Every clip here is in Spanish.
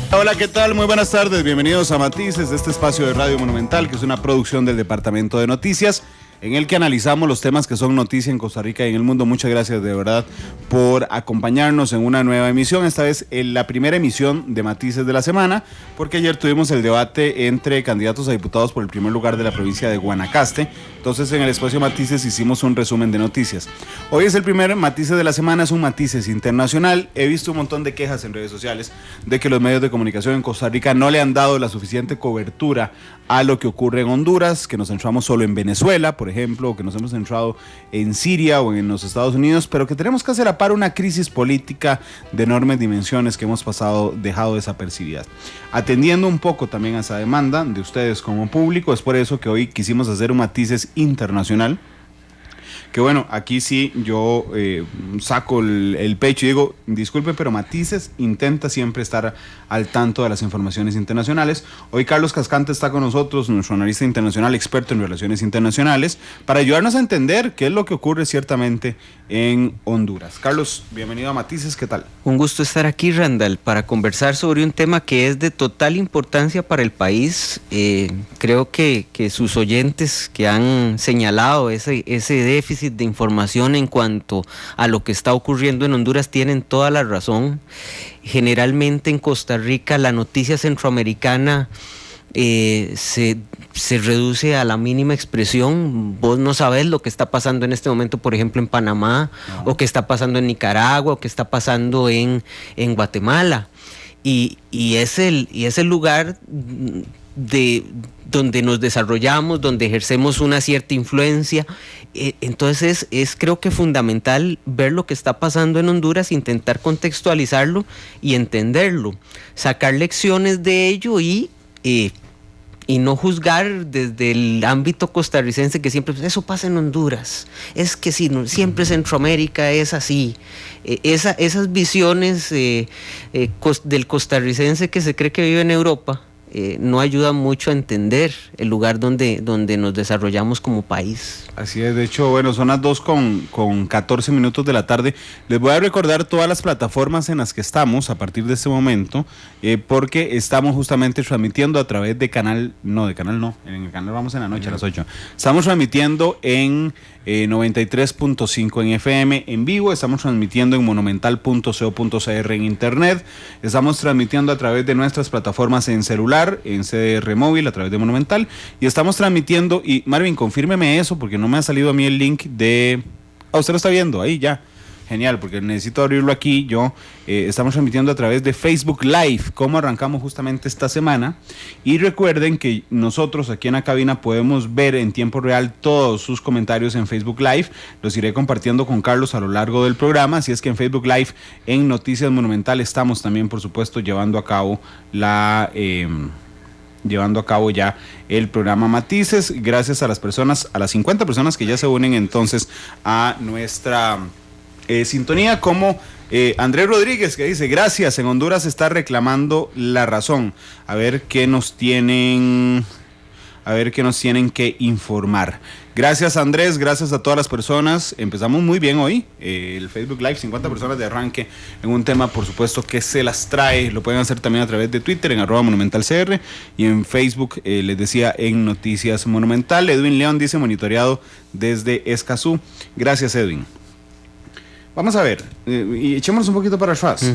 Hola, ¿qué tal? Muy buenas tardes, bienvenidos a Matices, este espacio de Radio Monumental, que es una producción del Departamento de Noticias, en el que analizamos los temas que son noticia en Costa Rica y en el mundo. Muchas gracias de verdad por acompañarnos en una nueva emisión, esta vez en la primera emisión de Matices de la semana, porque ayer tuvimos el debate entre candidatos a diputados por el primer lugar de la provincia de Guanacaste. Entonces en el espacio Matices hicimos un resumen de noticias. Hoy es el primer Matices de la semana, es un Matices internacional. He visto un montón de quejas en redes sociales de que los medios de comunicación en Costa Rica no le han dado la suficiente cobertura a lo que ocurre en Honduras, que nos centramos solo en Venezuela, por ejemplo, o que nos hemos centrado en Siria o en los Estados Unidos, pero que tenemos que hacer a par una crisis política de enormes dimensiones que hemos dejado desapercibidas. Atendiendo un poco también a esa demanda de ustedes como público, es por eso que hoy quisimos hacer un Matices internacional. Que bueno, aquí sí yo saco el pecho y digo, disculpe, pero Matices intenta siempre estar al tanto de las informaciones internacionales. Hoy Carlos Cascante está con nosotros, nuestro analista internacional, experto en relaciones internacionales, para ayudarnos a entender qué es lo que ocurre ciertamente en Honduras. Carlos, bienvenido a Matices, ¿qué tal? Un gusto estar aquí, Randall, para conversar sobre un tema que es de total importancia para el país. Creo que sus oyentes que han señalado ese déficit de información en cuanto a lo que está ocurriendo en Honduras tienen toda la razón. Generalmente en Costa Rica la noticia centroamericana se reduce a la mínima expresión. Vos no sabés lo que está pasando en este momento, por ejemplo, en Panamá, o qué está pasando en Nicaragua, o qué está pasando en Guatemala. Y es el lugar donde nos desarrollamos, donde ejercemos una cierta influencia. Entonces es creo que fundamental ver lo que está pasando en Honduras, intentar contextualizarlo y entenderlo, sacar lecciones de ello y no juzgar desde el ámbito costarricense que siempre eso pasa en Honduras, es que sí, siempre Centroamérica es así. Esas visiones del costarricense que se cree que vive en Europa no ayuda mucho a entender el lugar donde nos desarrollamos como país. Así es, de hecho, bueno, son las 2:14 de la tarde. Les voy a recordar todas las plataformas en las que estamos a partir de este momento, porque estamos justamente transmitiendo a través de en el canal vamos en la noche a las 8. Estamos transmitiendo en 93.5 en FM en vivo, estamos transmitiendo en monumental.co.cr en internet, estamos transmitiendo a través de nuestras plataformas en celular, en CDR móvil, a través de Monumental, y estamos transmitiendo, y Marvin, confírmeme eso, porque no me ha salido a mí el link de... usted lo está viendo, ahí ya. Genial, porque necesito abrirlo aquí. Estamos transmitiendo a través de Facebook Live, como arrancamos justamente esta semana. Y recuerden que nosotros aquí en la cabina podemos ver en tiempo real todos sus comentarios en Facebook Live. Los iré compartiendo con Carlos a lo largo del programa. Así es que en Facebook Live, en Noticias Monumental, estamos también, por supuesto, llevando a cabo ya el programa Matices. Gracias a las 50 personas que ya se unen entonces a nuestra sintonía, como Andrés Rodríguez, que dice: gracias, en Honduras se está reclamando la razón. A ver qué nos tienen que informar. Gracias, Andrés, gracias a todas las personas. Empezamos muy bien hoy, el Facebook Live, 50 personas de arranque en un tema, por supuesto, que se las trae. Lo pueden hacer también a través de Twitter, en @monumentalcr, y en Facebook, les decía, en Noticias Monumental. Edwin León dice: monitoreado desde Escazú. Gracias, Edwin. Vamos a ver, y echémonos un poquito para atrás.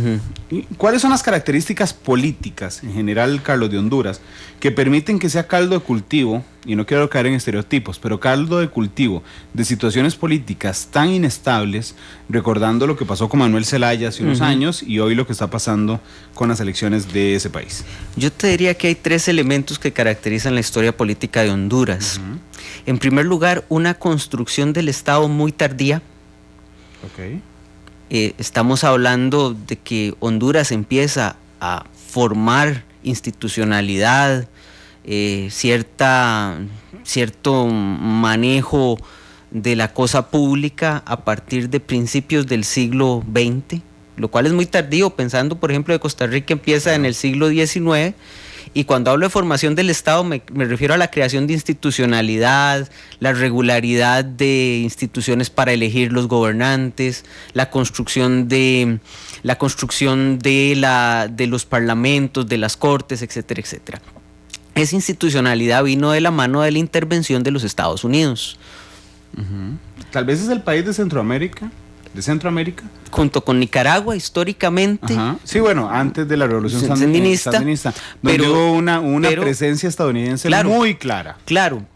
¿Cuáles son las características políticas en general, Carlos, de Honduras, que permiten que sea caldo de cultivo, y no quiero caer en estereotipos, pero caldo de cultivo de situaciones políticas tan inestables, recordando lo que pasó con Manuel Zelaya hace unos años y hoy lo que está pasando con las elecciones de ese país? Yo te diría que hay 3 elementos que caracterizan la historia política de Honduras. En primer lugar, una construcción del Estado muy tardía. Okay. Estamos hablando de que Honduras empieza a formar institucionalidad, cierto manejo de la cosa pública a partir de principios del siglo XX, lo cual es muy tardío, pensando, por ejemplo, que Costa Rica empieza en el siglo XIX Y cuando hablo de formación del Estado me refiero a la creación de institucionalidad, la regularidad de instituciones para elegir los gobernantes, la construcción de los parlamentos, de las cortes, etcétera, etcétera. Esa institucionalidad vino de la mano de la intervención de los Estados Unidos. Tal vez es el país de Centroamérica. Junto con Nicaragua, históricamente. Ajá. Sí, bueno, antes de la Revolución Sandinista, donde hubo una presencia estadounidense, claro, muy clara. Claro,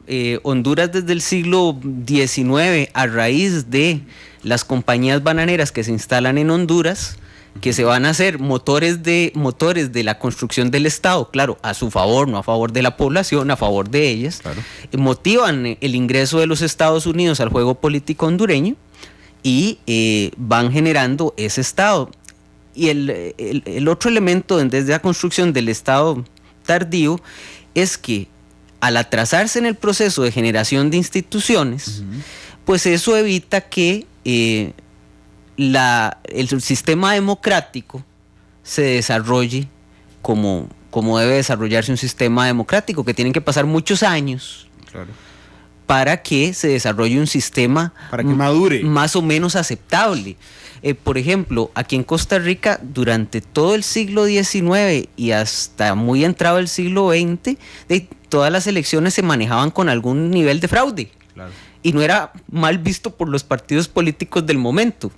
Honduras desde el siglo XIX, a raíz de las compañías bananeras que se instalan en Honduras, que se van a hacer motores de la construcción del Estado, claro, a su favor, no a favor de la población, a favor de ellas, claro, motivan el ingreso de los Estados Unidos al juego político hondureño y van generando ese Estado. Y el otro elemento desde la construcción del Estado tardío es que al atrasarse en el proceso de generación de instituciones, pues eso evita que el sistema democrático se desarrolle como debe desarrollarse un sistema democrático, que tienen que pasar muchos años, claro, para que se desarrolle un sistema para que madure, más o menos aceptable. Por ejemplo, aquí en Costa Rica, durante todo el siglo XIX y hasta muy entrado el siglo XX, todas las elecciones se manejaban con algún nivel de fraude. Claro. Y no era mal visto por los partidos políticos del momento.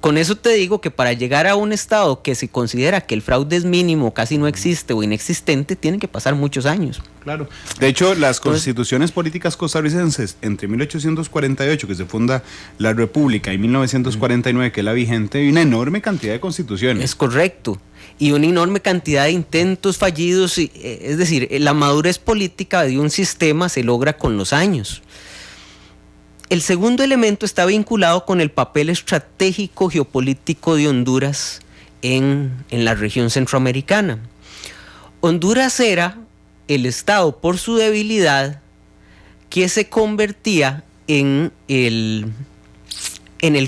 Con eso te digo que para llegar a un estado que se considera que el fraude es mínimo, casi no existe o inexistente, tienen que pasar muchos años. Claro. De hecho, las constituciones políticas costarricenses entre 1848, que se funda la República, y 1949, que es la vigente, hay una enorme cantidad de constituciones. Es correcto. Y una enorme cantidad de intentos fallidos. Es decir, la madurez política de un sistema se logra con los años. El segundo elemento está vinculado con el papel estratégico geopolítico de Honduras en la región centroamericana. Honduras era el estado, por su debilidad, que se convertía en el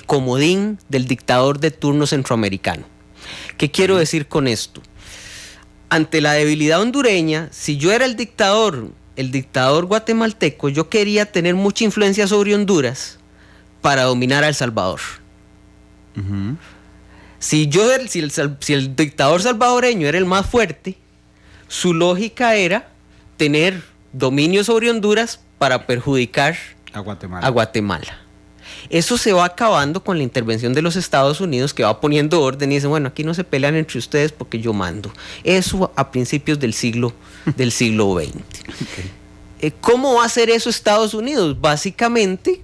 comodín del dictador de turno centroamericano. ¿Qué quiero decir con esto? Ante la debilidad hondureña, si yo era el dictador guatemalteco, yo quería tener mucha influencia sobre Honduras para dominar a El Salvador. Si el dictador salvadoreño era el más fuerte, su lógica era tener dominio sobre Honduras para perjudicar a Guatemala. Eso se va acabando con la intervención de los Estados Unidos, que va poniendo orden y dice, bueno, aquí no se pelean entre ustedes porque yo mando. Eso a principios del siglo XX. Okay. ¿Cómo va a hacer eso Estados Unidos? Básicamente,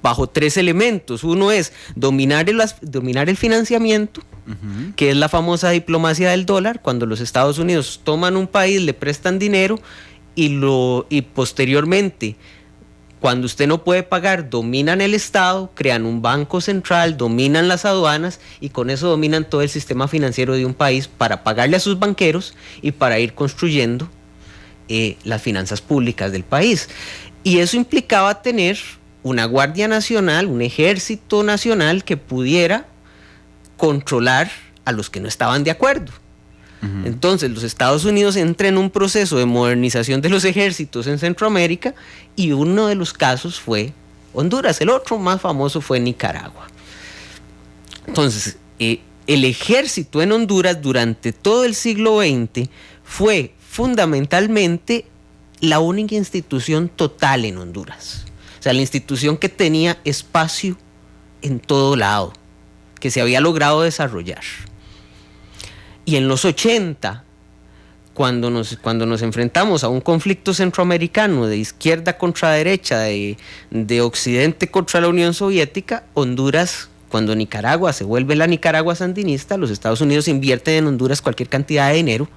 bajo tres elementos. Uno es dominar el financiamiento, que es la famosa diplomacia del dólar, cuando los Estados Unidos toman un país, le prestan dinero y posteriormente, cuando usted no puede pagar, dominan el Estado, crean un banco central, dominan las aduanas y con eso dominan todo el sistema financiero de un país para pagarle a sus banqueros y para ir construyendo las finanzas públicas del país. Y eso implicaba tener una Guardia Nacional, un ejército nacional que pudiera controlar a los que no estaban de acuerdo. Entonces los Estados Unidos entran en un proceso de modernización de los ejércitos en Centroamérica y uno de los casos fue Honduras, el otro más famoso fue Nicaragua. Entonces el ejército en Honduras durante todo el siglo XX fue fundamentalmente la única institución total en Honduras. O sea, la institución que tenía espacio en todo lado, que se había logrado desarrollar. Y en los 80, cuando nos enfrentamos a un conflicto centroamericano de izquierda contra derecha, de occidente contra la Unión Soviética, Honduras, cuando Nicaragua se vuelve la Nicaragua sandinista, los Estados Unidos invierten en Honduras cualquier cantidad de dinero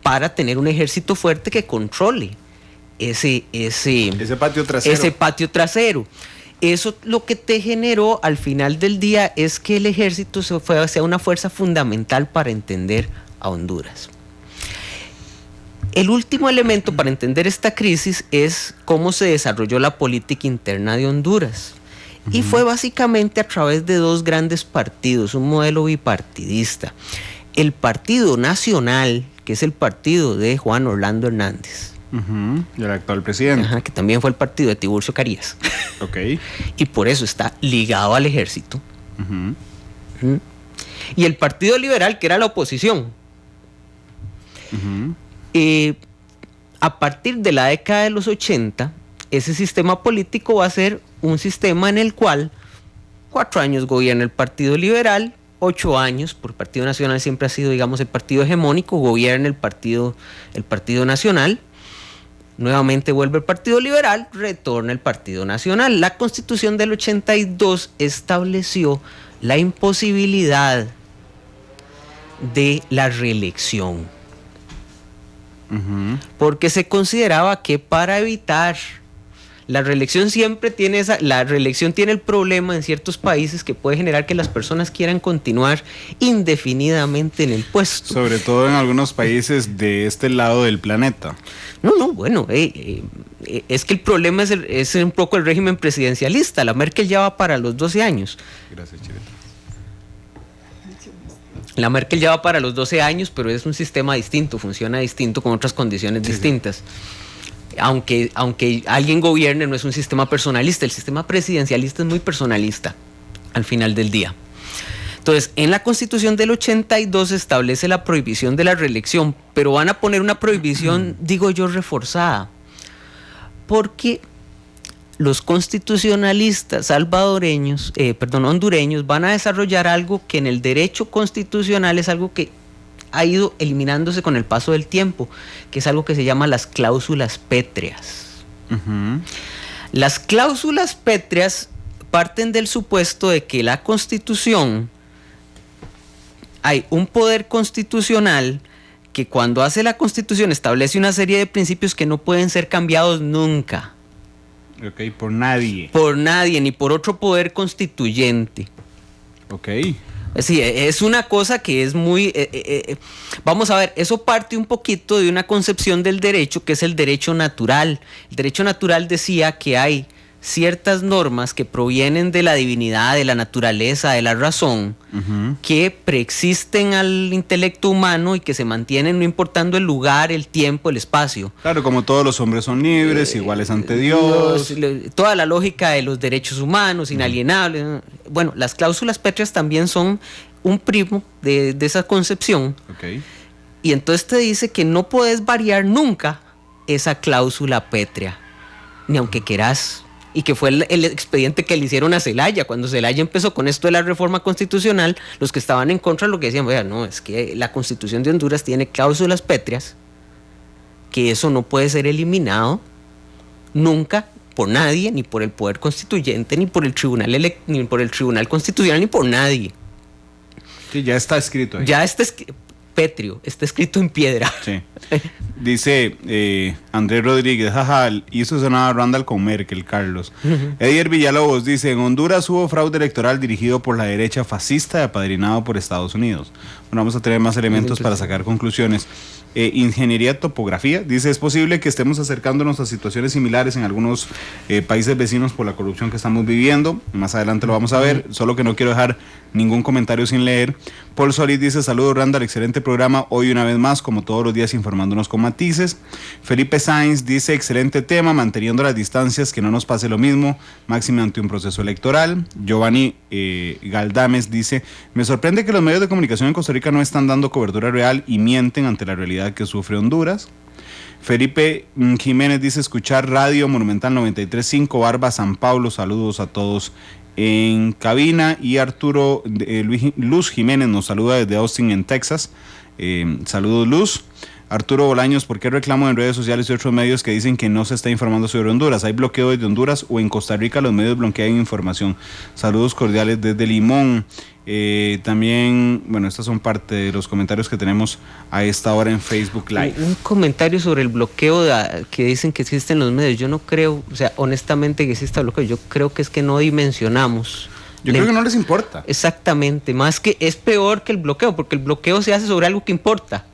para tener un ejército fuerte que controle ese patio trasero. Eso lo que te generó al final del día es que el ejército sea una fuerza fundamental para entender a Honduras. El último elemento para entender esta crisis es cómo se desarrolló la política interna de Honduras. Y fue básicamente a través de dos grandes partidos, un modelo bipartidista. El Partido Nacional, que es el partido de Juan Orlando Hernández. Y el actual presidente. Ajá, que también fue el partido de Tiburcio Carías. Ok. Y por eso está ligado al ejército. Y el Partido Liberal, que era la oposición. A partir de la década de los 80, ese sistema político va a ser un sistema en el cual 4 años gobierna el Partido Liberal, 8 años, por el Partido Nacional siempre ha sido, digamos, el partido hegemónico, gobierna el Partido Nacional, nuevamente vuelve el Partido Liberal, retorna el Partido Nacional. La Constitución del 82 estableció la imposibilidad de la reelección, porque se consideraba que para evitar la reelección la reelección tiene el problema en ciertos países que puede generar que las personas quieran continuar indefinidamente en el puesto. Sobre todo en algunos países de este lado del planeta. Bueno, es que el problema es un poco el régimen presidencialista. La Merkel ya va para los 12 años. Gracias, Chireta. La Merkel ya va para los 12 años, pero es un sistema distinto, funciona distinto con otras condiciones distintas. Aunque alguien gobierne, no es un sistema personalista. El sistema presidencialista es muy personalista al final del día. Entonces, en la Constitución del 82 se establece la prohibición de la reelección, pero van a poner una prohibición, digo yo, reforzada, porque los constitucionalistas hondureños van a desarrollar algo que en el derecho constitucional es algo que ha ido eliminándose con el paso del tiempo, que es algo que se llama las cláusulas pétreas. Las cláusulas pétreas parten del supuesto de que la Constitución, hay un poder constitucional que cuando hace la Constitución establece una serie de principios que no pueden ser cambiados nunca. Ok, por nadie. Por nadie, ni por otro poder constituyente. Ok. Sí, es una cosa que es muy... vamos a ver, eso parte un poquito de una concepción del derecho que es el derecho natural. El derecho natural decía que hay ciertas normas que provienen de la divinidad, de la naturaleza, de la razón, que preexisten al intelecto humano y que se mantienen no importando el lugar, el tiempo, el espacio. Claro, como todos los hombres son libres, iguales ante Dios. Toda la lógica de los derechos humanos, inalienables. Bueno, las cláusulas pétreas también son un primo de esa concepción. Okay. Y entonces te dice que no puedes variar nunca esa cláusula pétrea, ni aunque quieras. Y que fue el expediente que le hicieron a Zelaya. Cuando Zelaya empezó con esto de la reforma constitucional, los que estaban en contra lo que decían, vea, no, es que la Constitución de Honduras tiene cláusulas pétreas, que eso no puede ser eliminado nunca por nadie, ni por el poder constituyente, ni por el tribunal constitucional, ni por nadie. Sí, ya está escrito ahí. Ya está pétreo, está escrito en piedra. Sí. Dice Andrés Rodríguez, jaja, hizo sonada Randall con Merkel, Carlos. Edier Villalobos dice, en Honduras hubo fraude electoral dirigido por la derecha fascista y apadrinado por Estados Unidos. Bueno, vamos a tener más elementos para sacar conclusiones. Ingeniería topografía, dice, es posible que estemos acercándonos a situaciones similares en algunos países vecinos por la corrupción que estamos viviendo. Más adelante lo vamos a ver, solo que no quiero dejar ningún comentario sin leer. Paul Solís dice, saludos Randall, excelente programa, hoy una vez más, como todos los días, informándonos con matices. Felipe Sainz dice, excelente tema, manteniendo las distancias, que no nos pase lo mismo, máximo ante un proceso electoral. Giovanni Galdames dice, me sorprende que los medios de comunicación en Costa Rica no están dando cobertura real y mienten ante la realidad que sufre Honduras. Felipe Jiménez dice, escuchar Radio Monumental 93.5, Barba, San Pablo, saludos a todos en cabina. Y Arturo Luz Jiménez nos saluda desde Austin, en Texas. Saludos, Luz. Arturo Bolaños, ¿por qué reclamo en redes sociales y otros medios que dicen que no se está informando sobre Honduras? ¿Hay bloqueo desde Honduras o en Costa Rica los medios bloquean información? Saludos cordiales desde Limón. También, bueno, estas son parte de los comentarios que tenemos a esta hora en Facebook Live. Un comentario sobre el bloqueo que dicen que existe en los medios. Yo no creo, o sea, honestamente que exista bloqueo. Yo creo que es que no dimensionamos. Yo creo que no les importa. Exactamente, más que es peor que el bloqueo, porque el bloqueo se hace sobre algo que importa.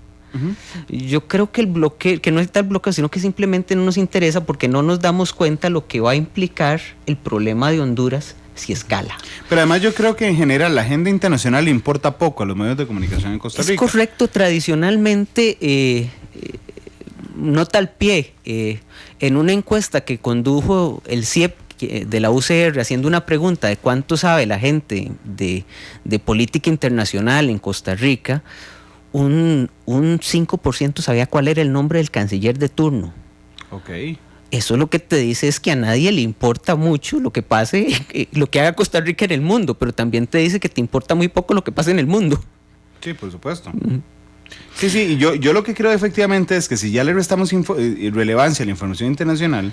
Yo creo que el bloqueo, que no es tal bloqueo, sino que simplemente no nos interesa porque no nos damos cuenta lo que va a implicar el problema de Honduras si escala. Pero además yo creo que en general la agenda internacional le importa poco a los medios de comunicación en Costa Rica. Es correcto, tradicionalmente nota al pie, en una encuesta que condujo el CIEP de la UCR, haciendo una pregunta de cuánto sabe la gente de política internacional en Costa Rica, un 5% sabía cuál era el nombre del canciller de turno. Ok. Eso lo que te dice es que a nadie le importa mucho lo que pase, lo que haga Costa Rica en el mundo, pero también te dice que te importa muy poco lo que pasa en el mundo. Sí, por supuesto. Sí, y yo lo que creo efectivamente es que si ya le restamos relevancia a la información internacional,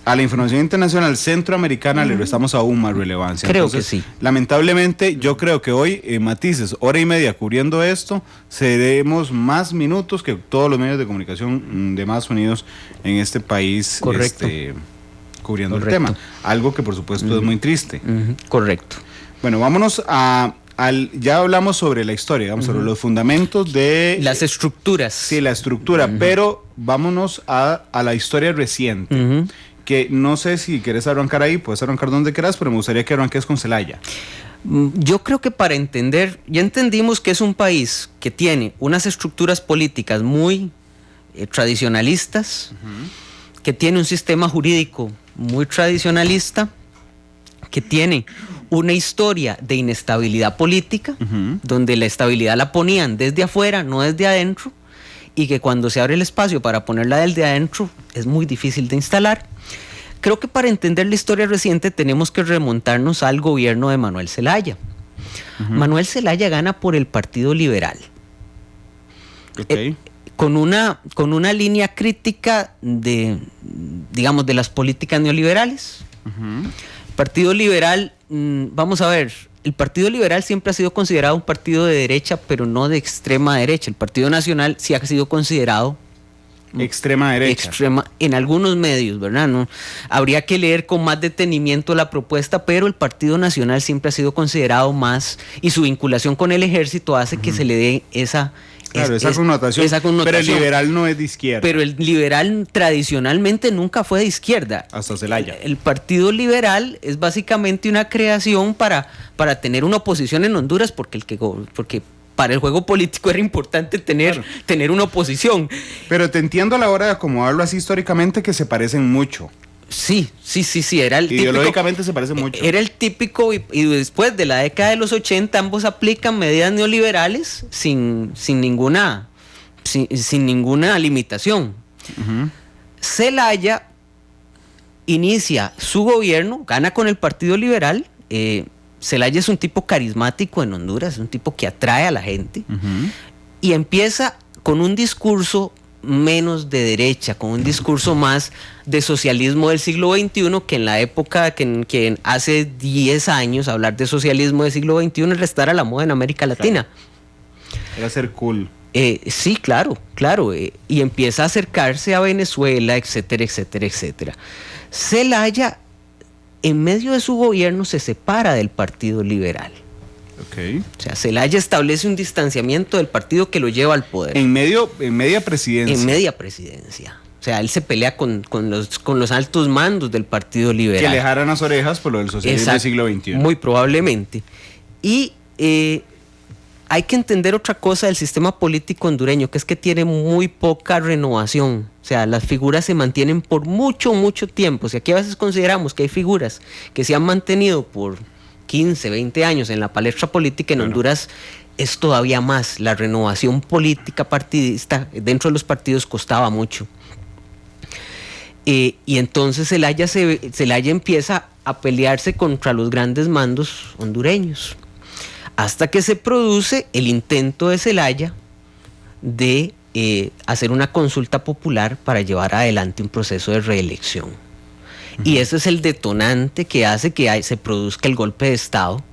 a la información internacional centroamericana le restamos aún más relevancia. Creo Entonces, que sí. Lamentablemente, yo creo que hoy, Matices, hora y media cubriendo esto, seremos más minutos que todos los medios de comunicación demás unidos en este país. Correcto. Cubriendo Correcto. el tema. Algo que por supuesto es muy triste. Correcto. Bueno, vámonos ya hablamos sobre la historia, digamos, sobre los fundamentos de... Las estructuras. Sí, la estructura, pero vámonos a la historia reciente. Que no sé si quieres arrancar ahí, puedes arrancar donde quieras, pero me gustaría que arranques con Zelaya. Yo creo que para entender, ya entendimos que es un país que tiene unas estructuras políticas muy tradicionalistas, que tiene un sistema jurídico muy tradicionalista, que tiene una historia de inestabilidad política, donde la estabilidad la ponían desde afuera, no desde adentro, y que cuando se abre el espacio para ponerla desde adentro es muy difícil de instalar. Creo que para entender la historia reciente tenemos que remontarnos al gobierno de Manuel Zelaya. Manuel Zelaya gana por el Partido Liberal. Okay. Con una línea crítica de las políticas neoliberales. El Partido Liberal, vamos a ver, el Partido Liberal siempre ha sido considerado un partido de derecha, pero no de extrema derecha. El Partido Nacional sí ha sido considerado extrema derecha. En algunos medios, ¿verdad? No, habría que leer con más detenimiento la propuesta, pero el Partido Nacional siempre ha sido considerado más, y su vinculación con el ejército hace que se le dé esa connotación. Pero el liberal no es de izquierda. Pero el liberal tradicionalmente nunca fue de izquierda. Hasta Zelaya. El Partido Liberal es básicamente una creación para tener una oposición en Honduras, porque para el juego político era importante tener una oposición. Pero te entiendo a la hora de acomodarlo así históricamente, que se parecen mucho. Sí, era el típico. Ideológicamente se parece mucho. Era el típico, y después de la década de los 80 ambos aplican medidas neoliberales sin ninguna limitación. Zelaya inicia su gobierno, gana con el Partido Liberal. Zelaya es un tipo carismático en Honduras, es un tipo que atrae a la gente, y empieza con un discurso menos de derecha, con un discurso más de socialismo del siglo XXI, que en la época que hace 10 años hablar de socialismo del siglo XXI es estar a la moda en América Latina. Era ser cool. Sí, claro, y empieza a acercarse a Venezuela, etcétera. Zelaya, en medio de su gobierno, se separa del Partido Liberal. Okay. O sea, Zelaya establece un distanciamiento del partido que lo lleva al poder. En media presidencia. En media presidencia. O sea, él se pelea con los altos mandos del Partido Liberal. Que le jaran las orejas por lo del socialismo del siglo XXI. Muy probablemente. Y hay que entender otra cosa del sistema político hondureño, que es que tiene muy poca renovación. O sea, las figuras se mantienen por mucho tiempo. O sea, aquí a veces consideramos que hay figuras que se han mantenido por 15, 20 años en la palestra política. En Honduras es todavía más. La renovación política partidista dentro de los partidos costaba mucho. Y entonces Zelaya empieza a pelearse contra los grandes mandos hondureños, hasta que se produce el intento de Zelaya de hacer una consulta popular para llevar adelante un proceso de reelección. Y ese es el detonante que hace que se produzca el golpe de Estado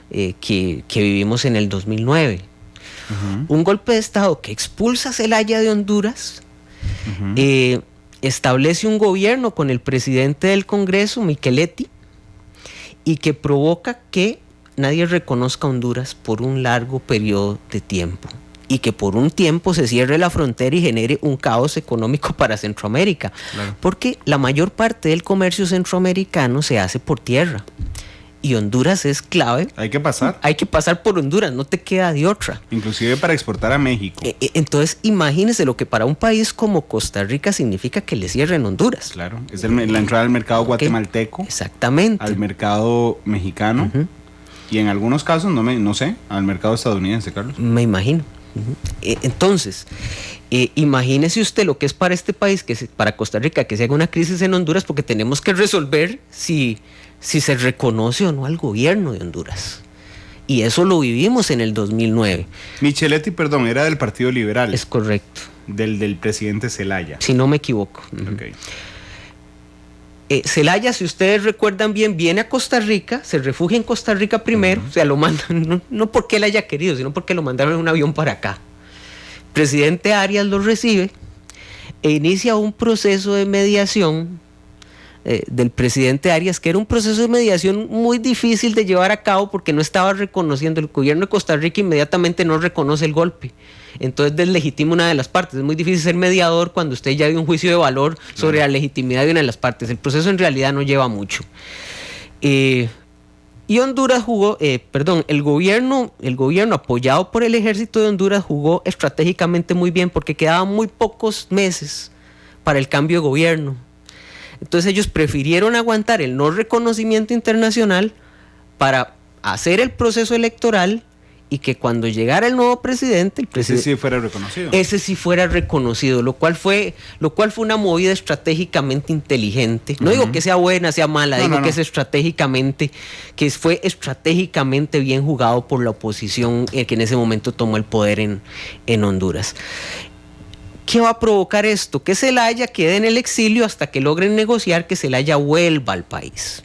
que vivimos en el 2009. Un golpe de Estado que expulsa a Zelaya de Honduras, establece un gobierno con el presidente del Congreso, Micheletti, y que provoca que nadie reconozca a Honduras por un largo periodo de tiempo, y que por un tiempo se cierre la frontera y genere un caos económico para Centroamérica, porque la mayor parte del comercio centroamericano se hace por tierra. Y Honduras es clave. Hay que pasar. Hay que pasar por Honduras, no te queda de otra. Inclusive para exportar a México. Entonces, imagínese lo que para un país como Costa Rica significa que le cierren Honduras. Claro, es la entrada al mercado guatemalteco. Exactamente. Al mercado mexicano. Y en algunos casos, no sé, al mercado estadounidense, Carlos. Me imagino. Entonces, imagínese usted lo que es para este país, para Costa Rica, que se haga una crisis en Honduras, porque tenemos que resolver si se reconoce o no al gobierno de Honduras. Y eso lo vivimos en el 2009. Micheletti, perdón, era del Partido Liberal. Es correcto. Del presidente Zelaya. Si no me equivoco. Okay. Zelaya, si ustedes recuerdan bien, viene a Costa Rica, se refugia en Costa Rica primero, o sea, lo mandan, no porque él haya querido, sino porque lo mandaron en un avión para acá. Presidente Arias lo recibe e inicia un proceso de mediación del presidente Arias, que era un proceso de mediación muy difícil de llevar a cabo porque no estaba reconociendo, el gobierno de Costa Rica inmediatamente no reconoce el golpe, entonces deslegitima una de las partes. Es muy difícil ser mediador cuando usted ya dio un juicio de valor sobre la legitimidad de una de las partes. El proceso en realidad no lleva mucho. Y Honduras jugó, el gobierno apoyado por el ejército de Honduras jugó estratégicamente muy bien porque quedaban muy pocos meses para el cambio de gobierno. Entonces ellos prefirieron aguantar el no reconocimiento internacional para hacer el proceso electoral y que cuando llegara el nuevo presidente, ese sí fuera reconocido. Ese sí fuera reconocido, lo cual fue una movida estratégicamente inteligente. No digo que sea buena, sea mala, digo que es fue estratégicamente bien jugado por la oposición que en ese momento tomó el poder en Honduras. ¿Qué va a provocar esto? Que Zelaya quede en el exilio hasta que logren negociar que Zelaya vuelva al país.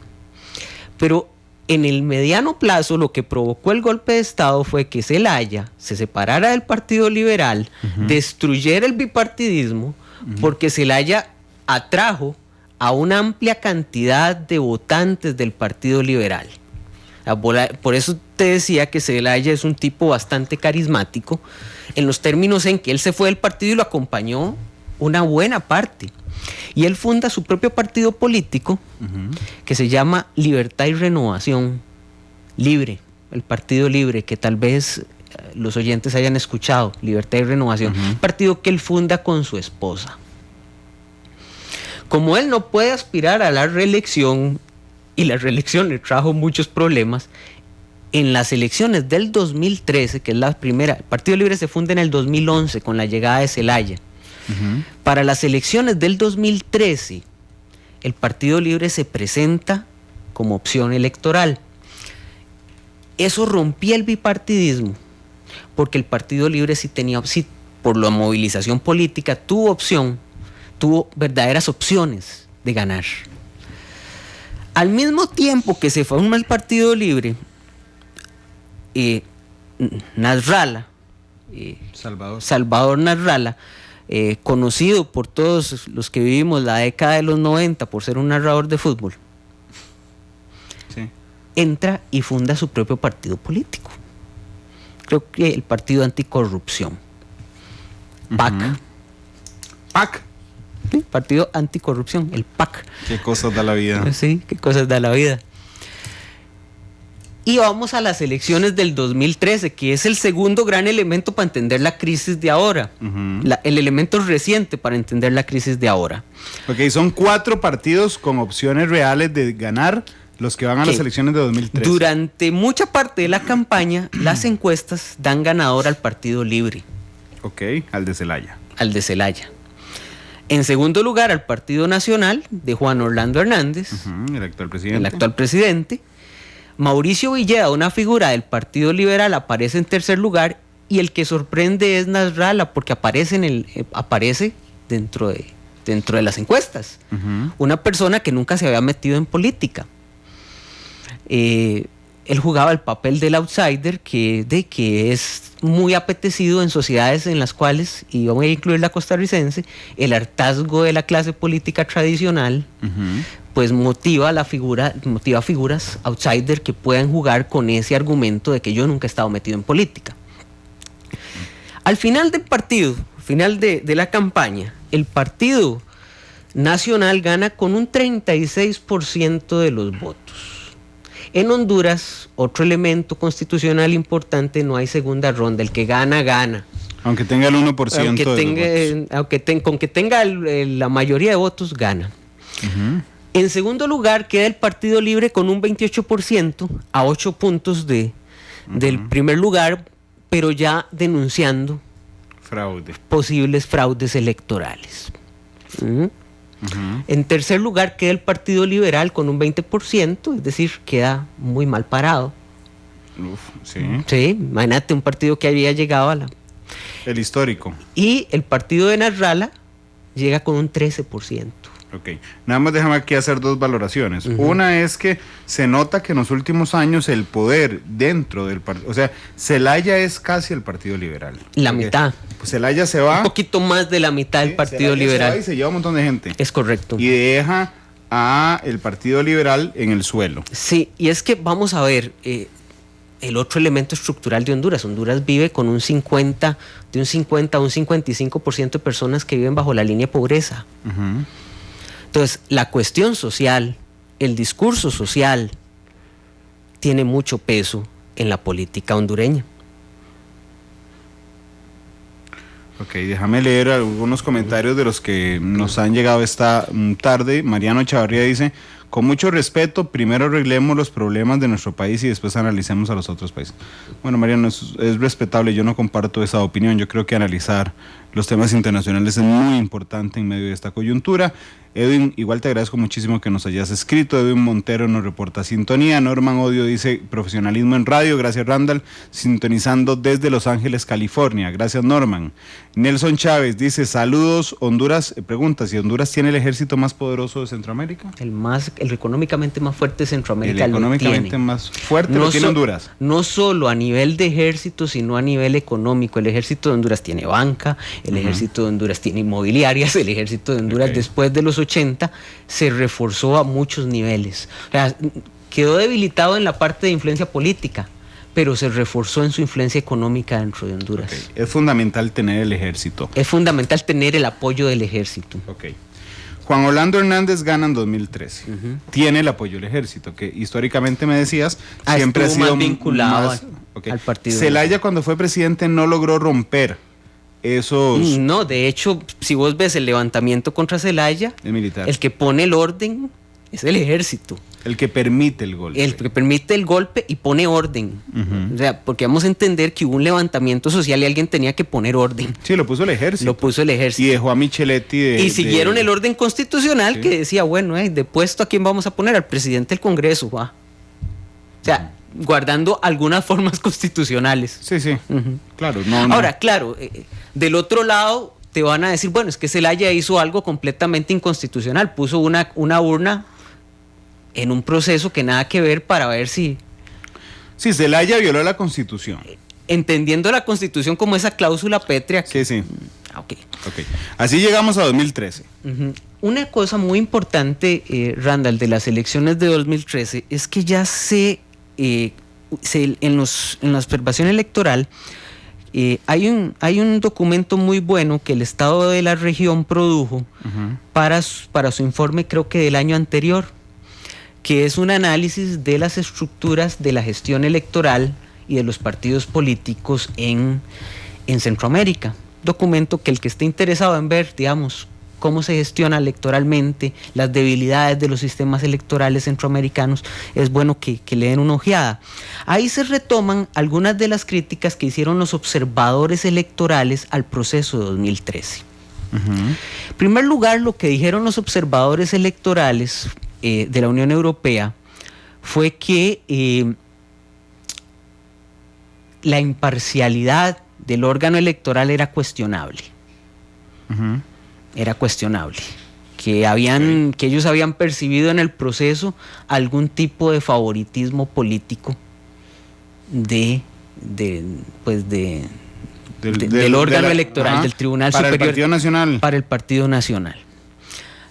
Pero en el mediano plazo lo que provocó el golpe de Estado fue que Zelaya se separara del Partido Liberal, destruyera el bipartidismo, porque Zelaya atrajo a una amplia cantidad de votantes del Partido Liberal. Por eso te decía que Zelaya es un tipo bastante carismático, en los términos en que él se fue del partido y lo acompañó una buena parte. Y él funda su propio partido político que se llama Libertad y Renovación, Libre, el Partido Libre, que tal vez los oyentes hayan escuchado, Libertad y Renovación, partido que él funda con su esposa. Como él no puede aspirar a la reelección, y la reelección le trajo muchos problemas, en las elecciones del 2013, que es la primera, el Partido Libre se funda en el 2011 con la llegada de Zelaya. Para las elecciones del 2013, el Partido Libre se presenta como opción electoral. Eso rompía el bipartidismo, porque el Partido Libre sí por la movilización política, tuvo verdaderas opciones de ganar. Al mismo tiempo que se forma el Partido Libre, Nasrallah, Salvador Nasrallah, conocido por todos los que vivimos la década de los 90 por ser un narrador de fútbol, entra y funda su propio partido político. Creo que el Partido Anticorrupción, PAC. PAC. ¿Sí? Partido Anticorrupción, el PAC. Qué cosas da la vida. Sí, qué cosas da la vida. Y vamos a las elecciones del 2013, que es el segundo gran elemento para entender la crisis de ahora. El elemento reciente para entender la crisis de ahora. Ok, son 4 partidos con opciones reales de ganar los que van a las elecciones de 2013. Durante mucha parte de la campaña, las encuestas dan ganador al Partido Libre. Ok, al de Zelaya. En segundo lugar, al Partido Nacional de Juan Orlando Hernández, el actual presidente. Mauricio Villeda, una figura del Partido Liberal, aparece en tercer lugar, y el que sorprende es Nasrallah, porque aparece dentro de las encuestas. Una persona que nunca se había metido en política. Él jugaba el papel del outsider, que es muy apetecido en sociedades en las cuales, y vamos a incluir la costarricense, el hartazgo de la clase política tradicional pues motiva a figuras outsider que puedan jugar con ese argumento de que yo nunca he estado metido en política. Al final del partido, final de la campaña, el Partido Nacional gana con un 36% de los votos. En Honduras, otro elemento constitucional importante, no hay segunda ronda, el que gana, gana. Aunque tenga el 1% con que tenga la mayoría de votos, gana. En segundo lugar, queda el Partido Libre con un 28%, a 8 puntos del primer lugar, pero ya denunciando posibles fraudes electorales. En tercer lugar queda el Partido Liberal con un 20%, es decir, queda muy mal parado. Sí, imagínate un partido que había llegado a el histórico. Y el partido de Nasralla llega con un 13%. Ok, nada más déjame aquí hacer dos valoraciones. Una es que se nota que en los últimos años el poder dentro del partido, o sea, Zelaya es casi el Partido Liberal. La mitad. Pues Zelaya se va. Un poquito más de la mitad del Partido Zelaya Liberal. Se va y se lleva un montón de gente. Es correcto. Y deja a el Partido Liberal en el suelo. Sí, y es que vamos a ver, el otro elemento estructural de Honduras. Honduras vive con de un 50 a un 55% de personas que viven bajo la línea de pobreza. Entonces, la cuestión social, el discurso social, tiene mucho peso en la política hondureña. Ok, déjame leer algunos comentarios de los que nos han llegado esta tarde. Mariano Chavarría dice: con mucho respeto, primero arreglemos los problemas de nuestro país y después analicemos a los otros países. Bueno, Mariano, es respetable, yo no comparto esa opinión. Yo creo que analizar los temas internacionales es muy importante en medio de esta coyuntura. Edwin, igual te agradezco muchísimo que nos hayas escrito. Edwin Montero nos reporta sintonía. Norman Odio dice: profesionalismo en radio. Gracias, Randall. Sintonizando desde Los Ángeles, California. Gracias, Norman. Nelson Chávez dice: saludos, Honduras. Pregunta: ¿si Honduras tiene el ejército más poderoso de Centroamérica? El económicamente más fuerte de Centroamérica. El económicamente más fuerte lo tiene Honduras. No solo a nivel de ejército, sino a nivel económico. El ejército de Honduras tiene banca, el ejército de Honduras tiene inmobiliarias, el ejército de Honduras después de los 80 se reforzó a muchos niveles. O sea, quedó debilitado en la parte de influencia política, pero se reforzó en su influencia económica dentro de Honduras. Es fundamental tener el ejército. Es fundamental tener el apoyo del ejército. Juan Orlando Hernández gana en 2013. Tiene el apoyo del ejército, que históricamente me decías siempre ha sido más vinculado al partido. Zelaya, cuando fue presidente, no logró romper esos... No, de hecho, si vos ves el levantamiento contra Zelaya, el militar, el que pone el orden es el ejército. El que permite el golpe. El que permite el golpe y pone orden. O sea, porque vamos a entender que hubo un levantamiento social y alguien tenía que poner orden. Sí, lo puso el ejército. Lo puso el ejército. Y dejó a Micheletti y siguieron el orden constitucional que decía, bueno, de puesto a quién vamos a poner, al presidente del Congreso, O sea, guardando algunas formas constitucionales. Sí. Claro. Ahora, claro, del otro lado te van a decir, bueno, es que Zelaya hizo algo completamente inconstitucional, puso una urna en un proceso que nada que ver para ver si... Sí, Zelaya violó la Constitución. Entendiendo la Constitución como esa cláusula pétrea. Sí. Así llegamos a 2013. Una cosa muy importante, Randall, de las elecciones de 2013 es que ya en la observación electoral hay un documento muy bueno que el Estado de la región produjo para su informe, creo que del año anterior, que es un análisis de las estructuras de la gestión electoral y de los partidos políticos en Centroamérica. Documento que el que esté interesado en ver, digamos, cómo se gestiona electoralmente, las debilidades de los sistemas electorales centroamericanos, es bueno que le den una ojeada. Ahí se retoman algunas de las críticas que hicieron los observadores electorales al proceso de 2013. En primer lugar, lo que dijeron los observadores electorales de la Unión Europea fue que la imparcialidad del órgano electoral era cuestionable. Era cuestionable. Que ellos habían percibido en el proceso algún tipo de favoritismo político del órgano electoral, del Tribunal para Superior. El Partido Nacional. Para el Partido Nacional.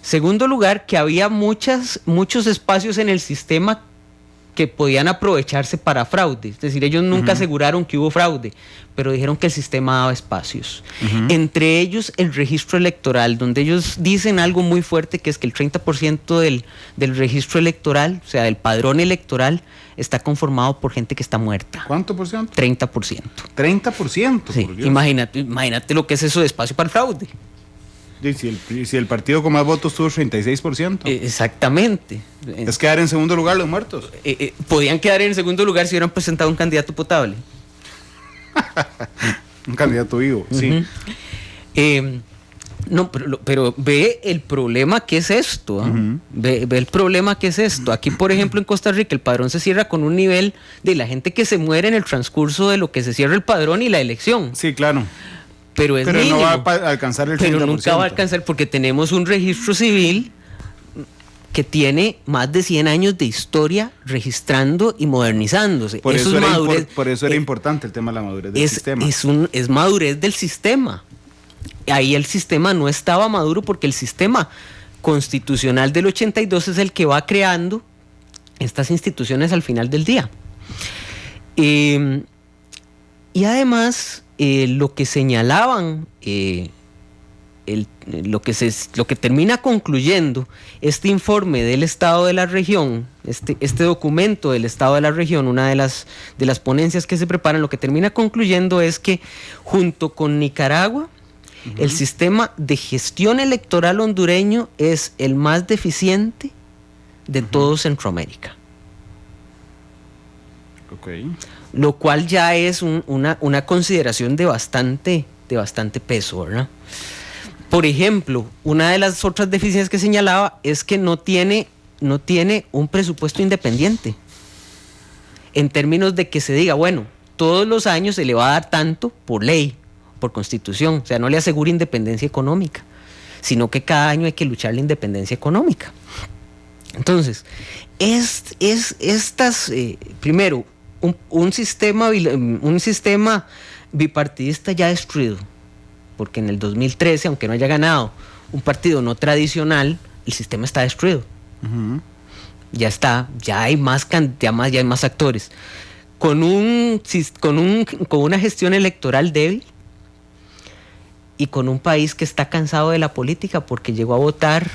Segundo lugar, que había muchos espacios en el sistema que podían aprovecharse para fraude. Es decir, ellos nunca aseguraron que hubo fraude, pero dijeron que el sistema daba espacios. Entre ellos el registro electoral, donde ellos dicen algo muy fuerte, que es que el 30% del registro electoral, o sea, del padrón electoral, está conformado por gente que está muerta. ¿Cuánto por ciento? 30%. 30%. Sí, por Dios. Imagínate lo que es eso de espacio para el fraude. Y si el partido con más votos tuvo 36%. Exactamente. Es quedar en segundo lugar los muertos. Podían quedar en segundo lugar si hubieran presentado un candidato potable. Un candidato vivo, sí. No, pero ve el problema que es esto. Ve el problema que es esto. Aquí, por ejemplo, en Costa Rica, el padrón se cierra con un nivel de la gente que se muere en el transcurso de lo que se cierra el padrón y la elección. Sí, claro. Pero no va a alcanzar el 30%. Pero nunca va a alcanzar, porque tenemos un registro civil que tiene más de 100 años de historia registrando y modernizándose. Por eso era importante el tema de la madurez del sistema. Es madurez del sistema. Ahí el sistema no estaba maduro, porque el sistema constitucional del 82 es el que va creando estas instituciones al final del día. Y además, lo que señalaban, lo que termina concluyendo este informe del Estado de la Región, este documento del Estado de la Región, una de las ponencias que se preparan, lo que termina concluyendo es que junto con Nicaragua, el sistema de gestión electoral hondureño es el más deficiente de todo Centroamérica. Okay. Lo cual ya es una consideración de bastante peso, ¿verdad? Por ejemplo, una de las otras deficiencias que señalaba es que no tiene un presupuesto independiente, en términos de que se diga, bueno, todos los años se le va a dar tanto por ley, por constitución, o sea, no le asegura independencia económica, sino que cada año hay que luchar la independencia económica. Entonces, primero, un sistema bipartidista ya destruido, porque en el 2013, aunque no haya ganado un partido no tradicional, el sistema está destruido. Ya está, ya hay más actores. Con una gestión electoral débil y con un país que está cansado de la política, porque llegó a votar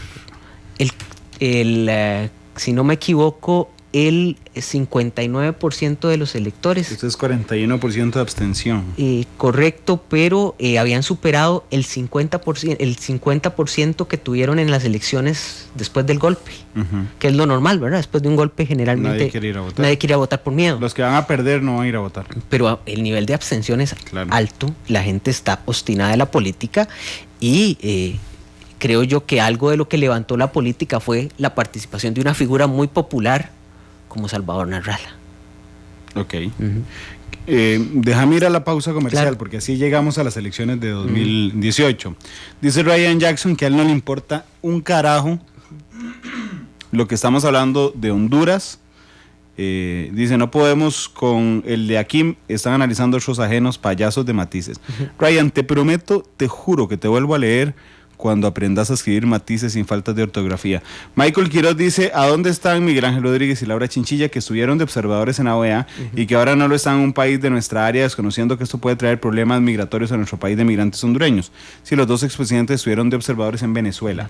si no me equivoco, el 59% de los electores. Esto es 41% de abstención. Correcto, pero habían superado el 50% que tuvieron en las elecciones después del golpe, que es lo normal, ¿verdad? Después de un golpe generalmente nadie quiere ir a votar. Nadie quiere votar por miedo. Los que van a perder no van a ir a votar. Pero el nivel de abstención es alto, la gente está obstinada de la política y creo yo que algo de lo que levantó la política fue la participación de una figura muy popular como Salvador Narrala. Ok. Déjame ir a la pausa comercial, porque así llegamos a las elecciones de 2018. Dice Ryan Jackson que a él no le importa un carajo lo que estamos hablando de Honduras. Dice, no podemos con el de aquí, están analizando otros ajenos, payasos de matices. Ryan, te prometo, te juro que te vuelvo a leer cuando aprendas a escribir matices sin faltas de ortografía. Michael Quiroz dice, ¿a dónde están Miguel Ángel Rodríguez y Laura Chinchilla, que estuvieron de observadores en la OEA y que ahora no lo están en un país de nuestra área, desconociendo que esto puede traer problemas migratorios a nuestro país de migrantes hondureños? Si los dos expresidentes estuvieron de observadores en Venezuela.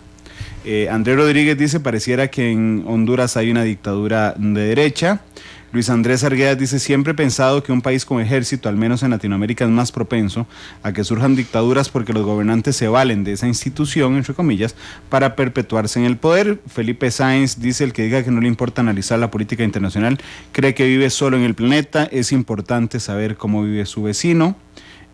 Andrés Rodríguez dice, pareciera que en Honduras hay una dictadura de derecha. Luis Andrés Arguedas dice, siempre he pensado que un país con ejército, al menos en Latinoamérica, es más propenso a que surjan dictaduras porque los gobernantes se valen de esa institución, entre comillas, para perpetuarse en el poder. Felipe Sáenz dice, el que diga que no le importa analizar la política internacional, cree que vive solo en el planeta, es importante saber cómo vive su vecino.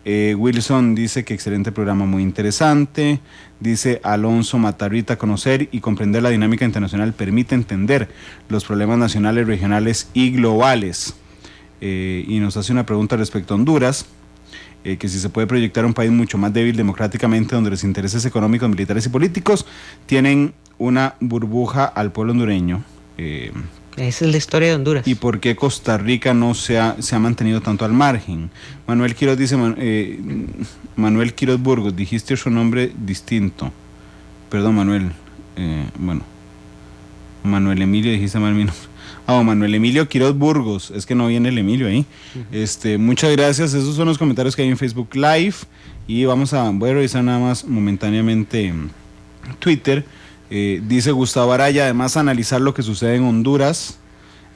Wilson dice que excelente programa, muy interesante. Dice Alonso Matarrita, conocer y comprender la dinámica internacional permite entender los problemas nacionales, regionales y globales. Y nos hace una pregunta respecto a Honduras, que si se puede proyectar un país mucho más débil democráticamente, donde los intereses económicos, militares y políticos tienen una burbuja al pueblo hondureño. Esa es la historia de Honduras. ¿Y por qué Costa Rica no se ha mantenido tanto al margen? Manuel Quiroz dice, Manuel Quiroz Burgos, dijiste su nombre distinto. Perdón, Manuel. Manuel Emilio, dijiste mal mi nombre. Manuel Emilio Quiroz Burgos, es que no viene el Emilio ahí. Muchas gracias, esos son los comentarios que hay en Facebook Live. Y voy a revisar nada más momentáneamente Twitter. Dice Gustavo Araya, además analizar lo que sucede en Honduras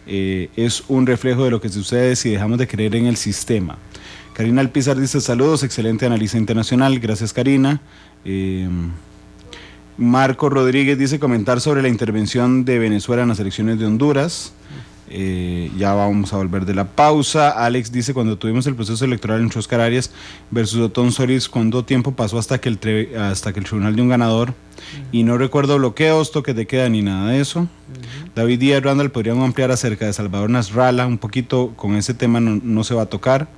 es un reflejo de lo que sucede si dejamos de creer en el sistema. Karina Alpizar dice saludos, excelente análisis internacional, gracias Karina. Marco Rodríguez dice comentar sobre la intervención de Venezuela en las elecciones de Honduras. Ya vamos a volver de la pausa. Alex dice cuando tuvimos el proceso electoral entre Oscar Arias versus Otón Solís, ¿cuánto tiempo pasó hasta que el tribunal dio un ganador? Y no recuerdo bloqueos, toques de queda ni nada de eso. David Díaz Randall, podríamos ampliar acerca de Salvador Nasralla un poquito, con ese tema no se va a tocar.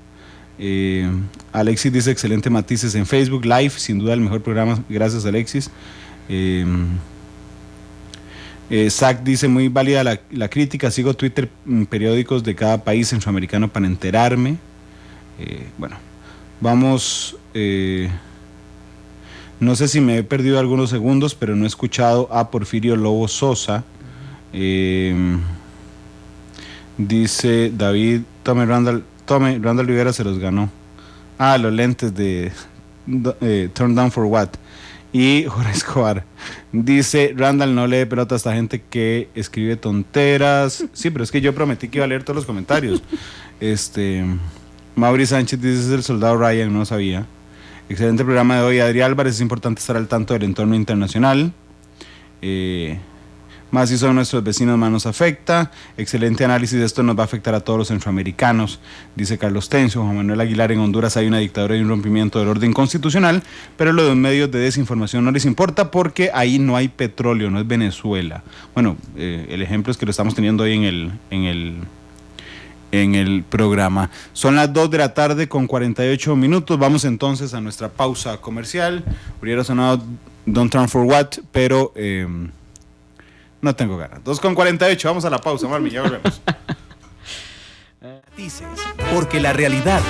Alexis dice excelente matices en Facebook Live, sin duda el mejor programa, gracias Alexis. Zach dice muy válida la crítica, sigo Twitter, periódicos de cada país centroamericano para enterarme. Bueno, vamos, no sé si me he perdido algunos segundos, pero no he escuchado a Porfirio Lobo Sosa. Dice David, Randall Rivera se los ganó. Los lentes de Turn Down for What. Y Jorge Escobar dice, Randall no lee pelota a esta gente que escribe tonteras. Sí, pero es que yo prometí que iba a leer todos los comentarios. Mauri Sánchez dice, es el soldado Ryan, no sabía. Excelente programa de hoy. Adrián Álvarez, es importante estar al tanto del entorno internacional. Más si son nuestros vecinos, más nos afecta. Excelente análisis, esto nos va a afectar a todos los centroamericanos, dice Carlos Tencio. Juan Manuel Aguilar, en Honduras hay una dictadura y un rompimiento del orden constitucional, pero lo de los medios de desinformación no les importa porque ahí no hay petróleo, no es Venezuela. Bueno, el ejemplo es que lo estamos teniendo hoy en el programa. Son las 2 de la tarde con 48 minutos. Vamos entonces a nuestra pausa comercial. Hubiera sonado Don't Turn for What, pero no tengo ganas. 2:48, vamos a la pausa, Marvin, ya volvemos. Dices, porque la realidad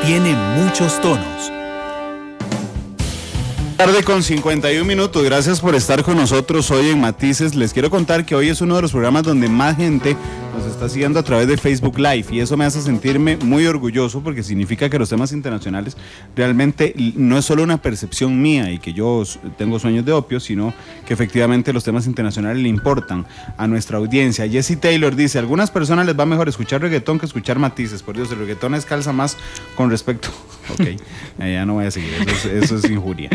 tiene muchos tonos. Tarde con 51 minutos, gracias por estar con nosotros hoy en Matices. Les quiero contar que hoy es uno de los programas donde más gente nos está siguiendo a través de Facebook Live y eso me hace sentirme muy orgulloso porque significa que los temas internacionales realmente no es solo una percepción mía y que yo tengo sueños de opio, sino que efectivamente los temas internacionales le importan a nuestra audiencia. Jessie Taylor dice, a algunas personas les va mejor escuchar reggaetón que escuchar Matices, por Dios, el reggaetón es calza más con respecto... Ok, ya no voy a seguir, eso es injuria.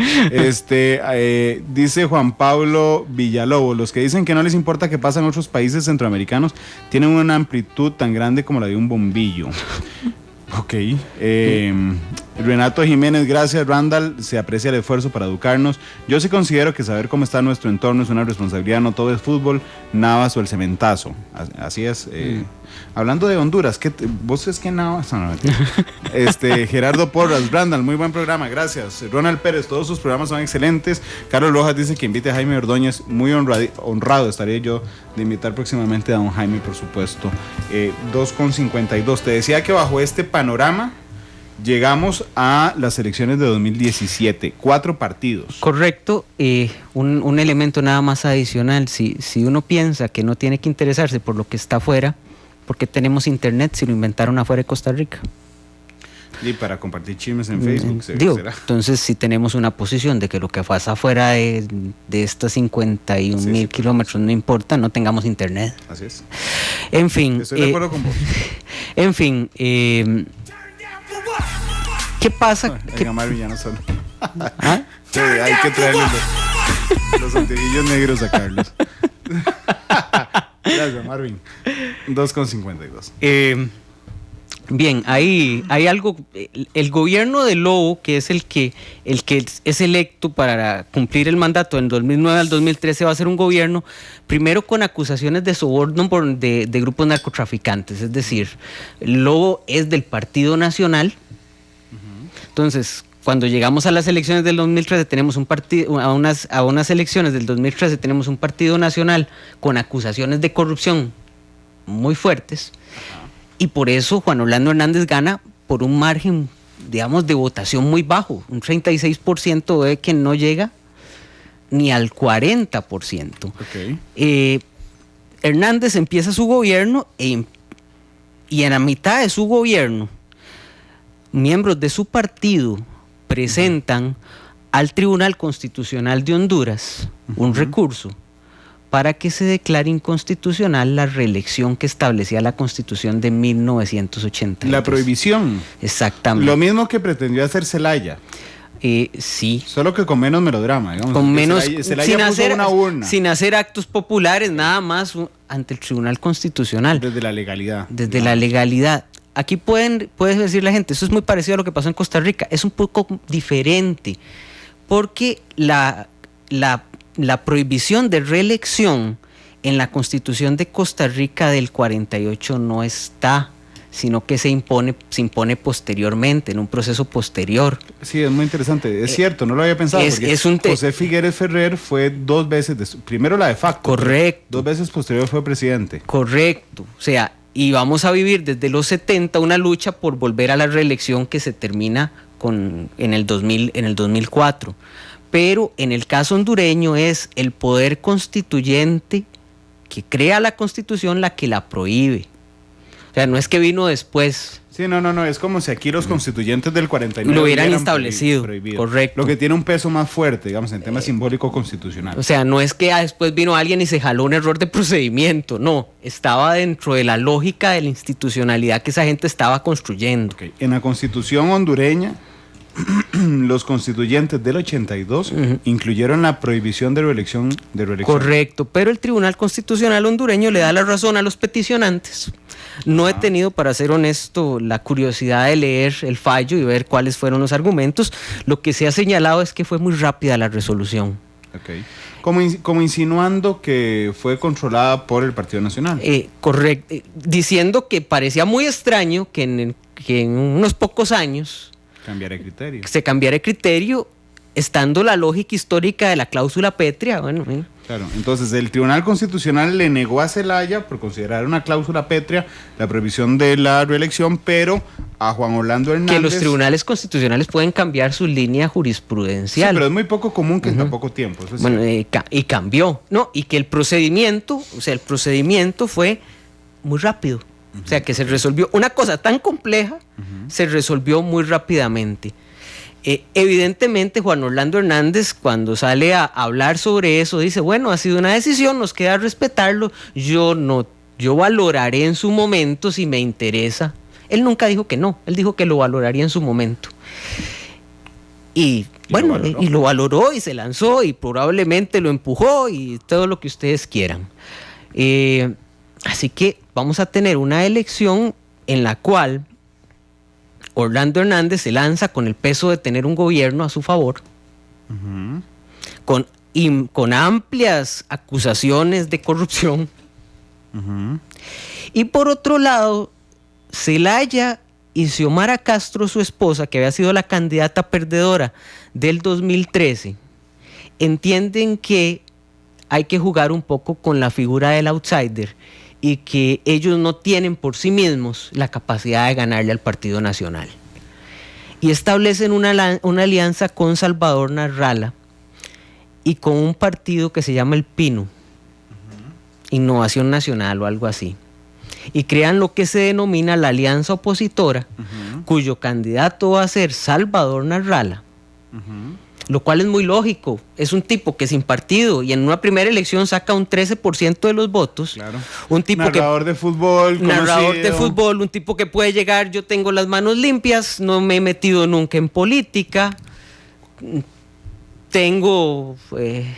Dice Juan Pablo Villalobos, los que dicen que no les importa qué pasa en otros países centroamericanos tienen una amplitud tan grande como la de un bombillo. Ok. Renato Jiménez, gracias Randall, se aprecia el esfuerzo para educarnos. Yo sí considero que saber cómo está nuestro entorno es una responsabilidad, no todo es fútbol, Navas o el cementazo. Así es. Hablando de Honduras, ¿vos es que Navas? No, Gerardo Porras, Randall, muy buen programa, gracias. Ronald Pérez, todos sus programas son excelentes. Carlos Rojas dice que invite a Jaime Ordóñez, muy honrado estaría yo de invitar próximamente a don Jaime, por supuesto. 2:52, te decía que bajo este panorama llegamos a las elecciones de 2017, 4 partidos. Correcto, un elemento nada más adicional, si uno piensa que no tiene que interesarse por lo que está afuera, ¿por qué tenemos internet si lo inventaron afuera de Costa Rica? Y para compartir chismes en Facebook, entonces si tenemos una posición de que lo que pasa afuera de estos 51,000 kilómetros no importa, no tengamos internet. Así es. En fin. Estoy de acuerdo con vos. En fin, ¿qué pasa? Marvin ya no son. Sí, hay que traerle los anteojillos negros a Carlos. Gracias, Marvin. 2:52. Bien, hay algo, el gobierno de Lobo, que es el que es electo para cumplir el mandato del 2009 al 2013, va a ser un gobierno primero con acusaciones de soborno de grupos narcotraficantes, es decir, Lobo es del Partido Nacional. Entonces, cuando llegamos a las elecciones del 2013 tenemos un partido, a unas elecciones del 2013 tenemos un partido nacional con acusaciones de corrupción muy fuertes. Y por eso Juan Orlando Hernández gana por un margen, digamos, de votación muy bajo, un 36% de que no llega ni al 40%. Okay. Hernández empieza su gobierno y en la mitad de su gobierno, miembros de su partido presentan al Tribunal Constitucional de Honduras un recurso para que se declare inconstitucional la reelección que establecía la Constitución de 1982. La prohibición. Exactamente. Lo mismo que pretendió hacer Zelaya. Sí. Solo que con menos melodrama, digamos. Con menos, Zelaya puso una urna. sin hacer actos populares, nada más ante el Tribunal Constitucional. Desde la legalidad. Desde la legalidad. Aquí puede decir la gente, eso es muy parecido a lo que pasó en Costa Rica. Es un poco diferente, porque la prohibición de reelección en la Constitución de Costa Rica del 48 no está, sino que se impone posteriormente, en un proceso posterior. Sí, es muy interesante. Es cierto, no lo había pensado. José Figueres Ferrer fue 2 veces, primero la de facto. Correcto. 2 veces posterior fue presidente. Correcto. O sea, y vamos a vivir desde los 70 una lucha por volver a la reelección que se termina en el 2004. Pero en el caso hondureño es el poder constituyente que crea la Constitución la que la prohíbe. O sea, no es que vino después. Sí, no, es como si aquí los constituyentes del 49 lo hubieran establecido, prohibido. Correcto. Lo que tiene un peso más fuerte, digamos, en tema simbólico constitucional. O sea, no es que después vino alguien y se jaló un error de procedimiento, no, estaba dentro de la lógica de la institucionalidad que esa gente estaba construyendo. Okay. En la Constitución hondureña, los constituyentes del 82 incluyeron la prohibición de reelección. Correcto, pero el Tribunal Constitucional hondureño le da la razón a los peticionantes. No he tenido, para ser honesto, la curiosidad de leer el fallo y ver cuáles fueron los argumentos. Lo que se ha señalado es que fue muy rápida la resolución. Okay. Como insinuando que fue controlada por el Partido Nacional. Correcto, diciendo que parecía muy extraño que en unos pocos años se cambiara el criterio, estando la lógica histórica de la cláusula pétrea. Bueno, claro, entonces el Tribunal Constitucional le negó a Zelaya por considerar una cláusula pétrea la prohibición de la reelección, pero a Juan Orlando Hernández... Que los tribunales constitucionales pueden cambiar su línea jurisprudencial. Sí, pero es muy poco común que en tan poco tiempo. Eso bueno, y cambió, ¿no? Y que el procedimiento fue muy rápido. O sea, que se resolvió una cosa tan compleja, se resolvió muy rápidamente. Evidentemente, Juan Orlando Hernández, cuando sale a hablar sobre eso, dice, bueno, ha sido una decisión, nos queda respetarlo, yo valoraré en su momento si me interesa. Él nunca dijo que no, él dijo que lo valoraría en su momento. Y bueno, y lo valoró y se lanzó y probablemente lo empujó y todo lo que ustedes quieran. Así que vamos a tener una elección en la cual Orlando Hernández se lanza con el peso de tener un gobierno a su favor, con amplias acusaciones de corrupción. Y por otro lado, Zelaya y Xiomara Castro, su esposa, que había sido la candidata perdedora del 2013, entienden que hay que jugar un poco con la figura del outsider y que ellos no tienen por sí mismos la capacidad de ganarle al Partido Nacional. Y establecen una alianza con Salvador Narrala y con un partido que se llama el PINU, Innovación Nacional o algo así. Y crean lo que se denomina la alianza opositora, cuyo candidato va a ser Salvador Narrala. Lo cual es muy lógico, es un tipo que sin partido y en una primera elección saca un 13% de los votos. Claro. Un tipo narrador de fútbol, un tipo que puede llegar, yo tengo las manos limpias, no me he metido nunca en política,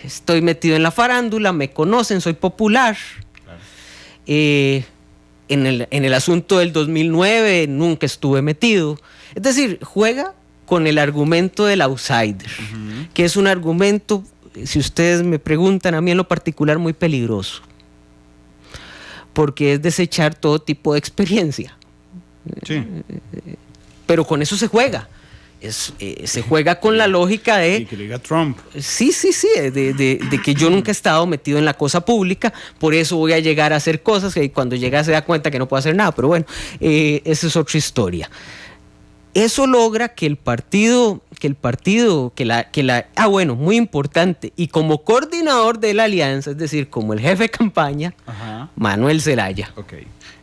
estoy metido en la farándula, me conocen, soy popular. Claro. En el asunto del 2009 nunca estuve metido. Es decir, juega con el argumento del outsider, que es un argumento, si ustedes me preguntan, a mí en lo particular muy peligroso, porque es desechar todo tipo de experiencia. Sí. Pero con eso se juega. Se juega con la lógica de... Y que le diga Trump. Sí, de que yo nunca he estado metido en la cosa pública, por eso voy a llegar a hacer cosas que cuando llega se da cuenta que no puedo hacer nada, pero bueno, esa es otra historia. Eso logra que el partido muy importante, y como coordinador de la alianza, es decir, como el jefe de campaña, Ajá. Manuel Zelaya. Ok.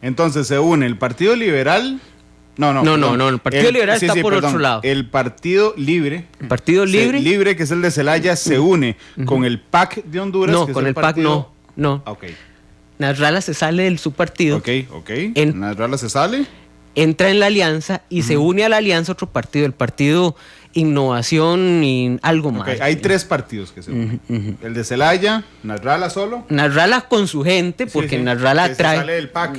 Entonces se une el Partido Liberal. No, el Partido Liberal está por otro lado. El Partido Libre. El Partido Libre. Libre, que es el de Zelaya, se une con el PAC de Honduras. No, que con es el PAC no. Ok. Nasralla se sale de su partido. Ok. Nasralla se sale. Entra en la alianza y se une a la alianza otro partido, el Partido Innovación y algo más. Hay 3 partidos que se unen. El de Zelaya, Nasralla solo. Nasralla con su gente, porque Nasralla que trae. se sale del PAC.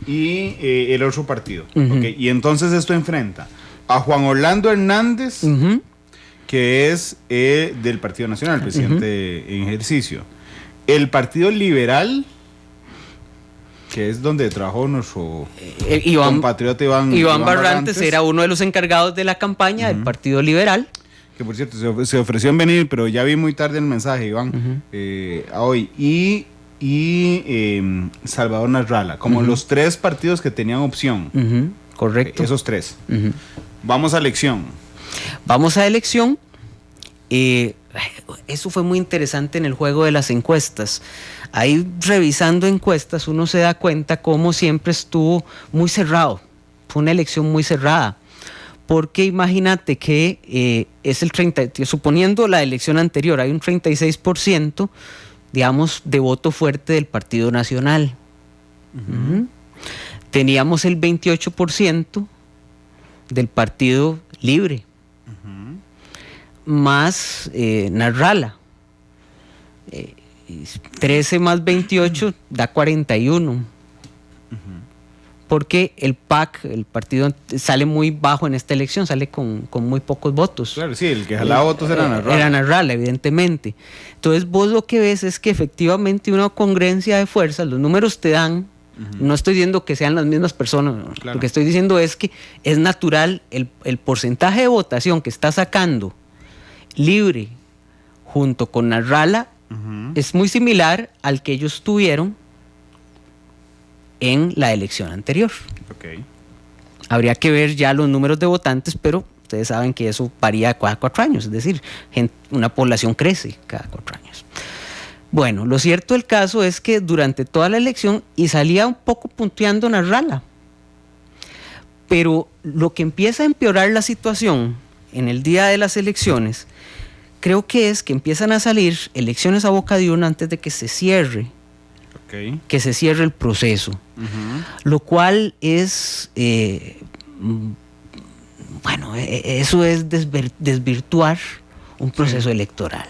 Y el otro partido. Okay. Y entonces esto enfrenta a Juan Orlando Hernández, que es del Partido Nacional, el presidente en ejercicio. El Partido Liberal, que es donde trabajó nuestro compatriota Iván Barrantes, era uno de los encargados de la campaña del Partido Liberal. Que por cierto, se ofreció en venir, pero ya vi muy tarde el mensaje, Iván, a hoy. Y Salvador Nasralla, como los 3 partidos que tenían opción. Correcto. Esos 3. Vamos a elección. Eso fue muy interesante en el juego de las encuestas. Ahí revisando encuestas uno se da cuenta cómo siempre estuvo muy cerrado. Fue una elección muy cerrada. Porque imagínate que es el 30%, suponiendo la elección anterior, hay un 36%, digamos, de voto fuerte del Partido Nacional. Teníamos el 28% del Partido Libre, más Nasralla. 13 más 28 da 41. Porque el PAC, el partido, sale muy bajo en esta elección, sale con muy pocos votos. Claro, sí, el que jalaba votos era Nasralla. Era Nasralla, evidentemente. Entonces vos lo que ves es que efectivamente una congruencia de fuerzas, los números te dan, no estoy diciendo que sean las mismas personas, claro. Lo que estoy diciendo es que es natural el porcentaje de votación que está sacando Libre junto con Nasralla es muy similar al que ellos tuvieron en la elección anterior. Okay. Habría que ver ya los números de votantes, pero ustedes saben que eso varía cada 4 años, es decir, una población crece cada 4 años. Bueno, lo cierto del caso es que durante toda la elección, y salía un poco punteando Nasralla, pero lo que empieza a empeorar la situación en el día de las elecciones, creo que es que empiezan a salir elecciones a boca de urna antes de que se cierre. Okay. Que se cierre el proceso, lo cual es, eso es desvirtuar un proceso electoral.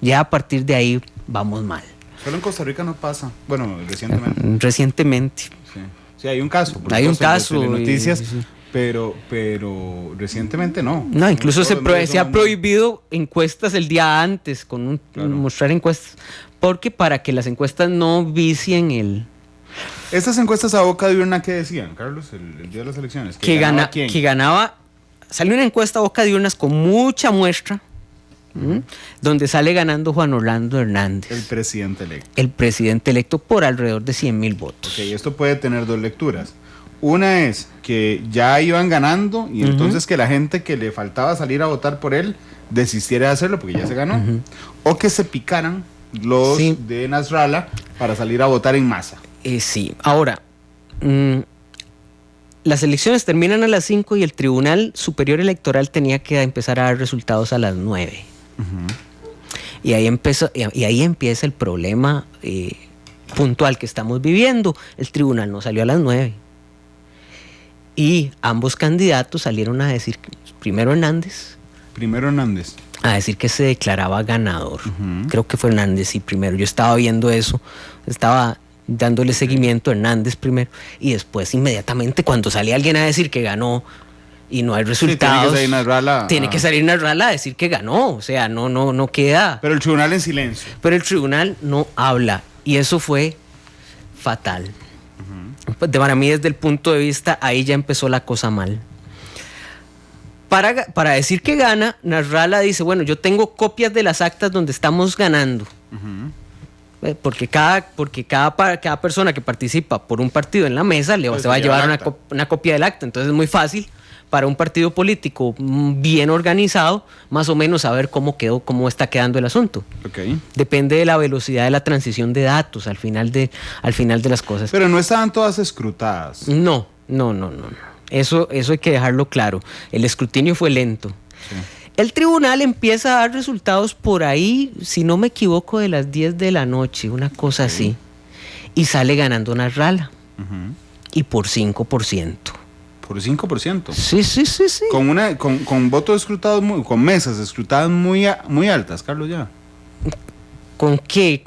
Ya a partir de ahí vamos mal. Solo en Costa Rica no pasa, bueno, recientemente. Sí, hay un caso. Hay un caso. Noticias, pero recientemente no. No, incluso se ha prohibido encuestas el día antes, mostrar encuestas, porque para que las encuestas no vicien el... Estas encuestas a boca de urna, ¿qué decían, Carlos, el día de las elecciones? Que ganaba, salió una encuesta a boca de urnas con mucha muestra, donde sale ganando Juan Orlando Hernández. El presidente electo. El presidente electo por alrededor de 100,000 votos. Ok, esto puede tener 2 lecturas. Una es que ya iban ganando y entonces que la gente que le faltaba salir a votar por él desistiera de hacerlo porque ya se ganó. O que se picaran los de Nasralla para salir a votar en masa. Sí, ahora, las elecciones terminan a las 5 y el Tribunal Superior Electoral tenía que empezar a dar resultados a las 9. Y ahí empieza el problema puntual que estamos viviendo. El tribunal no salió a las 9. Y ambos candidatos salieron a decir, primero Hernández, a decir que se declaraba ganador. Creo que fue Hernández, sí, primero. Yo estaba viendo eso, estaba dándole seguimiento a Hernández primero, y después inmediatamente cuando sale alguien a decir que ganó y no hay resultados, tiene que salir Nasralla a decir que ganó, o sea, no queda. Pero el tribunal en silencio. Pero el tribunal no habla, y eso fue fatal. Para mí, desde el punto de vista, ahí ya empezó la cosa mal. Para decir que gana, Nasralla dice, bueno, yo tengo copias de las actas donde estamos ganando. Porque cada persona que participa por un partido en la mesa se va a llevar una copia del acta. Entonces es muy fácil para un partido político bien organizado, más o menos saber cómo está quedando el asunto. Okay. Depende de la velocidad de la transición de datos al final de las cosas. Pero no estaban todas escrutadas. No. Eso hay que dejarlo claro. El escrutinio fue lento. Sí. El tribunal empieza a dar resultados por ahí, si no me equivoco, de las 10 de la noche, una cosa así. Y sale ganando Nasrallah. Y por 5%. Por 5%. Sí. Con votos escrutados, con mesas escrutadas muy altas, Carlos, ya. ¿Con qué?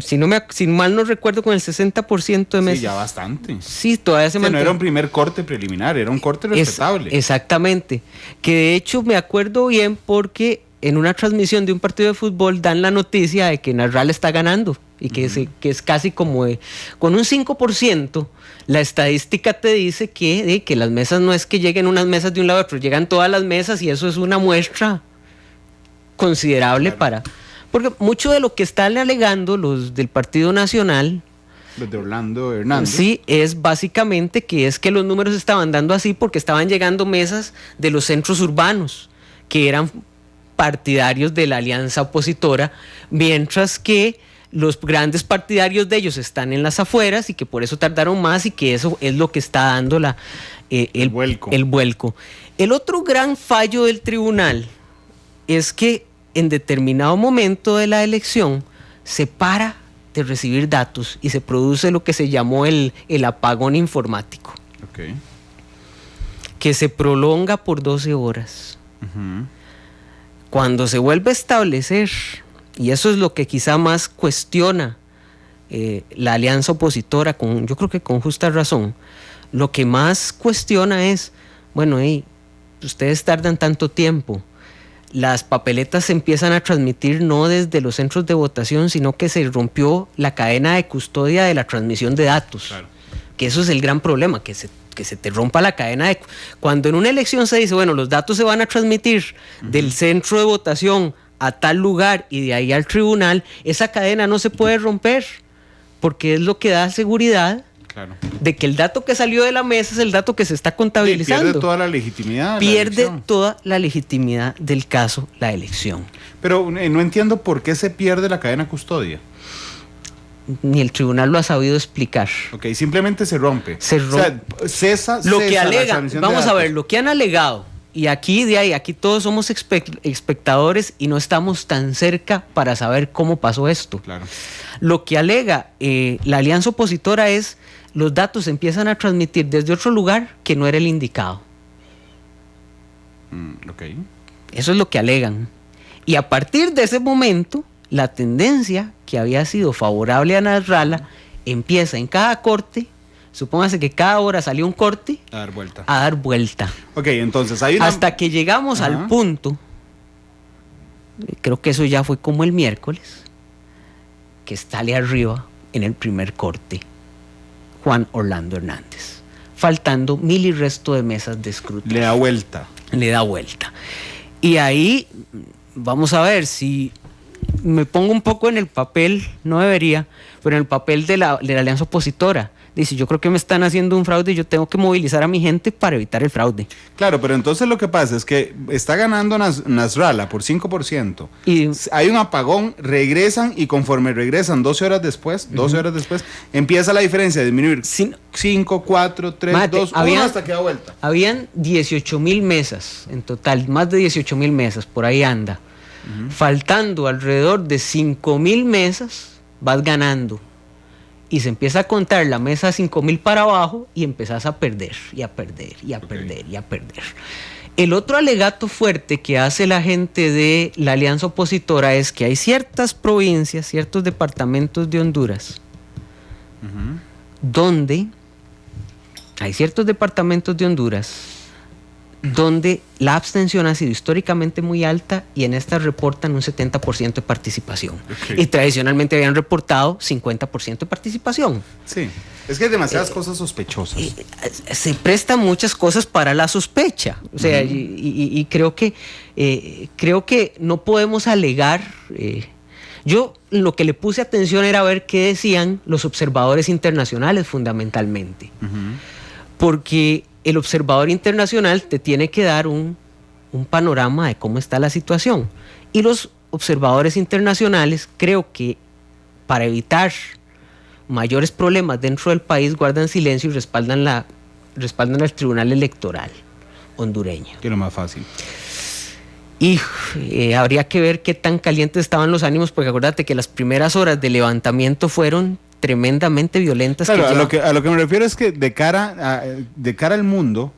Si mal no recuerdo, con el 60% de mesas. Sí, ya bastante. Sí, todavía se mantiene. No era un primer corte preliminar, era un corte respetable. Exactamente. Que de hecho me acuerdo bien porque en una transmisión de un partido de fútbol dan la noticia de que Nasrallah está ganando y que es casi como con un 5%. La estadística te dice que las mesas no es que lleguen unas mesas de un lado a otro, llegan todas las mesas y eso es una muestra considerable porque mucho de lo que están alegando los del Partido Nacional, los de Orlando Hernández, sí, es básicamente que los números estaban dando así porque estaban llegando mesas de los centros urbanos que eran partidarios de la alianza opositora, mientras que los grandes partidarios de ellos están en las afueras y que por eso tardaron más y que eso es lo que está dando el vuelco. El otro gran fallo del tribunal es que en determinado momento de la elección se para de recibir datos y se produce lo que se llamó el apagón informático, que se prolonga por 12 horas. Cuando se vuelve a establecer, y eso es lo que quizá más cuestiona la alianza opositora, yo creo que con justa razón, lo que más cuestiona es, bueno, ustedes tardan tanto tiempo, las papeletas se empiezan a transmitir no desde los centros de votación, sino que se rompió la cadena de custodia de la transmisión de datos. Claro. Que eso es el gran problema, que se te rompa la cadena de... Cuando en una elección se dice, bueno, los datos se van a transmitir del centro de votación a tal lugar y de ahí al tribunal, esa cadena no se puede romper, porque es lo que da seguridad. Claro. De que el dato que salió de la mesa es el dato que se está contabilizando. Pierde toda la legitimidad. Pierde toda la legitimidad del caso, la elección. Pero no entiendo por qué se pierde la cadena custodia. Ni el tribunal lo ha sabido explicar. Ok, simplemente se rompe. O sea, cesa lo que alega, vamos a ver, lo que han alegado, y aquí todos somos espectadores y no estamos tan cerca para saber cómo pasó esto. Claro. Lo que alega la alianza opositora es los datos se empiezan a transmitir desde otro lugar que no era el indicado. Eso es lo que alegan. Y a partir de ese momento, la tendencia que había sido favorable a Nasrallah empieza en cada corte. Supóngase que cada hora salió un corte a dar vuelta. Ok, entonces hay hasta que llegamos al punto, creo que eso ya fue como el miércoles, que sale arriba en el primer corte Juan Orlando Hernández, faltando 1000 y resto de mesas de escrutinio. Le da vuelta. Y ahí vamos a ver si me pongo un poco en el papel, no debería, pero en el papel de la alianza opositora. Dice, yo creo que me están haciendo un fraude y yo tengo que movilizar a mi gente para evitar el fraude. Claro, pero entonces lo que pasa es que está ganando Nasrallah por 5%. Y hay un apagón, regresan y conforme regresan 12 horas después, empieza la diferencia a disminuir. 5, 4, 3, 2, 1 hasta que da vuelta. Habían 18,000 mesas en total, más de 18,000 mesas, por ahí anda. Faltando alrededor de 5,000 mesas, vas ganando. Y se empieza a contar la mesa 5,000 para abajo y empezás a perder, y a perder. El otro alegato fuerte que hace la gente de la alianza opositora es que hay ciertas provincias, ciertos departamentos de Honduras, donde la abstención ha sido históricamente muy alta y en estas reportan un 70% de participación. Y tradicionalmente habían reportado 50% de participación. Sí, es que hay demasiadas cosas sospechosas. Se prestan muchas cosas para la sospecha. O sea, y creo que no podemos alegar... Yo lo que le puse atención era ver qué decían los observadores internacionales fundamentalmente. Porque el observador internacional te tiene que dar un panorama de cómo está la situación. Y los observadores internacionales, creo que para evitar mayores problemas dentro del país, guardan silencio y respaldan al Tribunal Electoral hondureño. Que es lo más fácil. Y habría que ver qué tan calientes estaban los ánimos, porque acuérdate que las primeras horas de levantamiento fueron tremendamente violentas. Claro, a lo que me refiero es que de cara al mundo,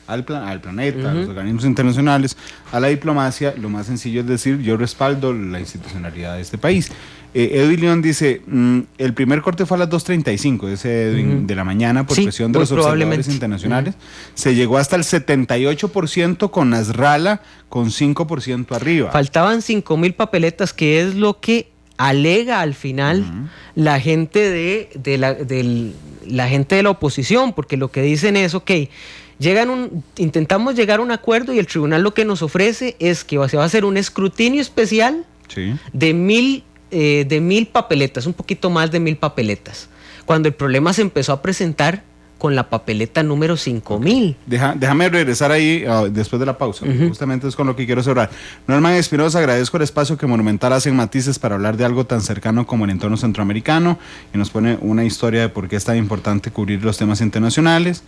al planeta, a los organismos internacionales, a la diplomacia, lo más sencillo es decir, yo respaldo la institucionalidad de este país. Edwin León dice, el primer corte fue a las 2:35, ese Edwin, de la mañana, por presión de los observadores internacionales. Se llegó hasta el 78% con Nasrallah, con 5% arriba. Faltaban 5,000 papeletas, que es lo que alega al final la gente de la gente de la oposición, porque lo que dicen es, ok, intentamos llegar a un acuerdo y el tribunal lo que nos ofrece es que se va a hacer un escrutinio especial de 1,000 papeletas, un poquito más de 1,000 papeletas, cuando el problema se empezó a presentar con la papeleta número 5,000. Déjame regresar ahí después de la pausa. Justamente es con lo que quiero cerrar. Norman Espinosa, agradezco el espacio que Monumental hace en Matices para hablar de algo tan cercano como el entorno centroamericano, y nos pone una historia de por qué es tan importante cubrir los temas internacionales.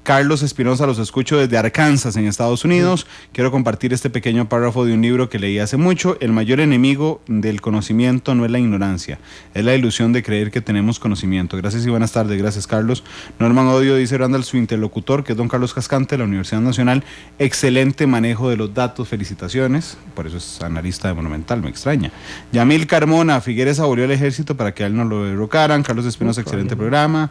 Carlos Espinosa, los escucho desde Arkansas, en Estados Unidos. Quiero compartir este pequeño párrafo de un libro que leí hace mucho. El mayor enemigo del conocimiento no es la ignorancia, es la ilusión de creer que tenemos conocimiento. Gracias y buenas tardes. Gracias, Carlos. Norman Odio dice, Randall, su interlocutor, que es don Carlos Cascante de la Universidad Nacional, excelente manejo de los datos, felicitaciones, por eso es analista de Monumental, me extraña. Yamil Carmona, Figueres abolió el ejército para que a él no lo derrocaran. Carlos Espinosa, excelente programa.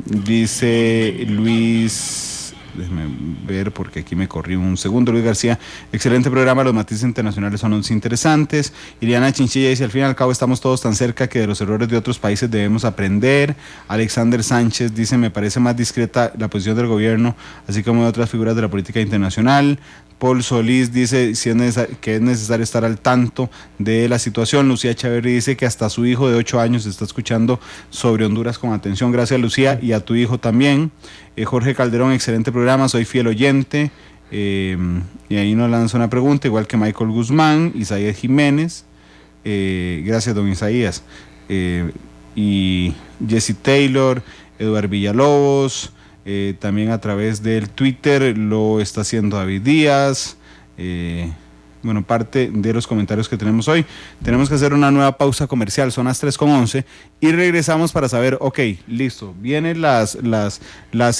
Dice Luis, déjeme ver porque aquí me corrí un segundo. Luis García, excelente programa, los matices internacionales son los interesantes. Iriana Chinchilla dice, al fin y al cabo estamos todos tan cerca que de los errores de otros países debemos aprender. Alexander Sánchez dice, me parece más discreta la posición del gobierno, así como de otras figuras de la política internacional. Paul Solís dice que es necesario estar al tanto de la situación. Lucía Chaverri dice que hasta su hijo de 8 años está escuchando sobre Honduras con atención. Gracias, Lucía, y a tu hijo también. Jorge Calderón, excelente programa, soy fiel oyente. Y ahí nos lanza una pregunta, igual que Michael Guzmán, Isaías Jiménez. Gracias, don Isaías. Y Jesse Taylor, Eduardo Villalobos. También a través del Twitter lo está haciendo David Díaz. Bueno, parte de los comentarios que tenemos hoy. Tenemos que hacer una nueva pausa comercial, son las 3:11, y regresamos para saber, ok, listo, vienen las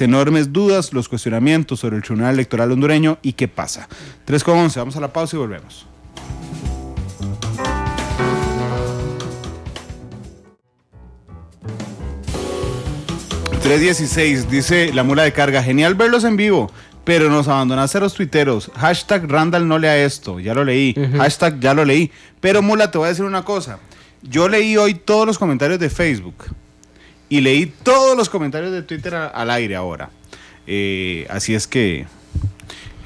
enormes dudas, los cuestionamientos sobre el Tribunal Electoral hondureño y qué pasa. 3:11, vamos a la pausa y volvemos. $3.16, dice la mula de carga, genial verlos en vivo, pero nos abandonaste a los tuiteros. Hashtag Randall no lea esto, ya lo leí. Hashtag ya lo leí. Pero mula, te voy a decir una cosa. Yo leí hoy todos los comentarios de Facebook y leí todos los comentarios de Twitter al aire ahora. Así es que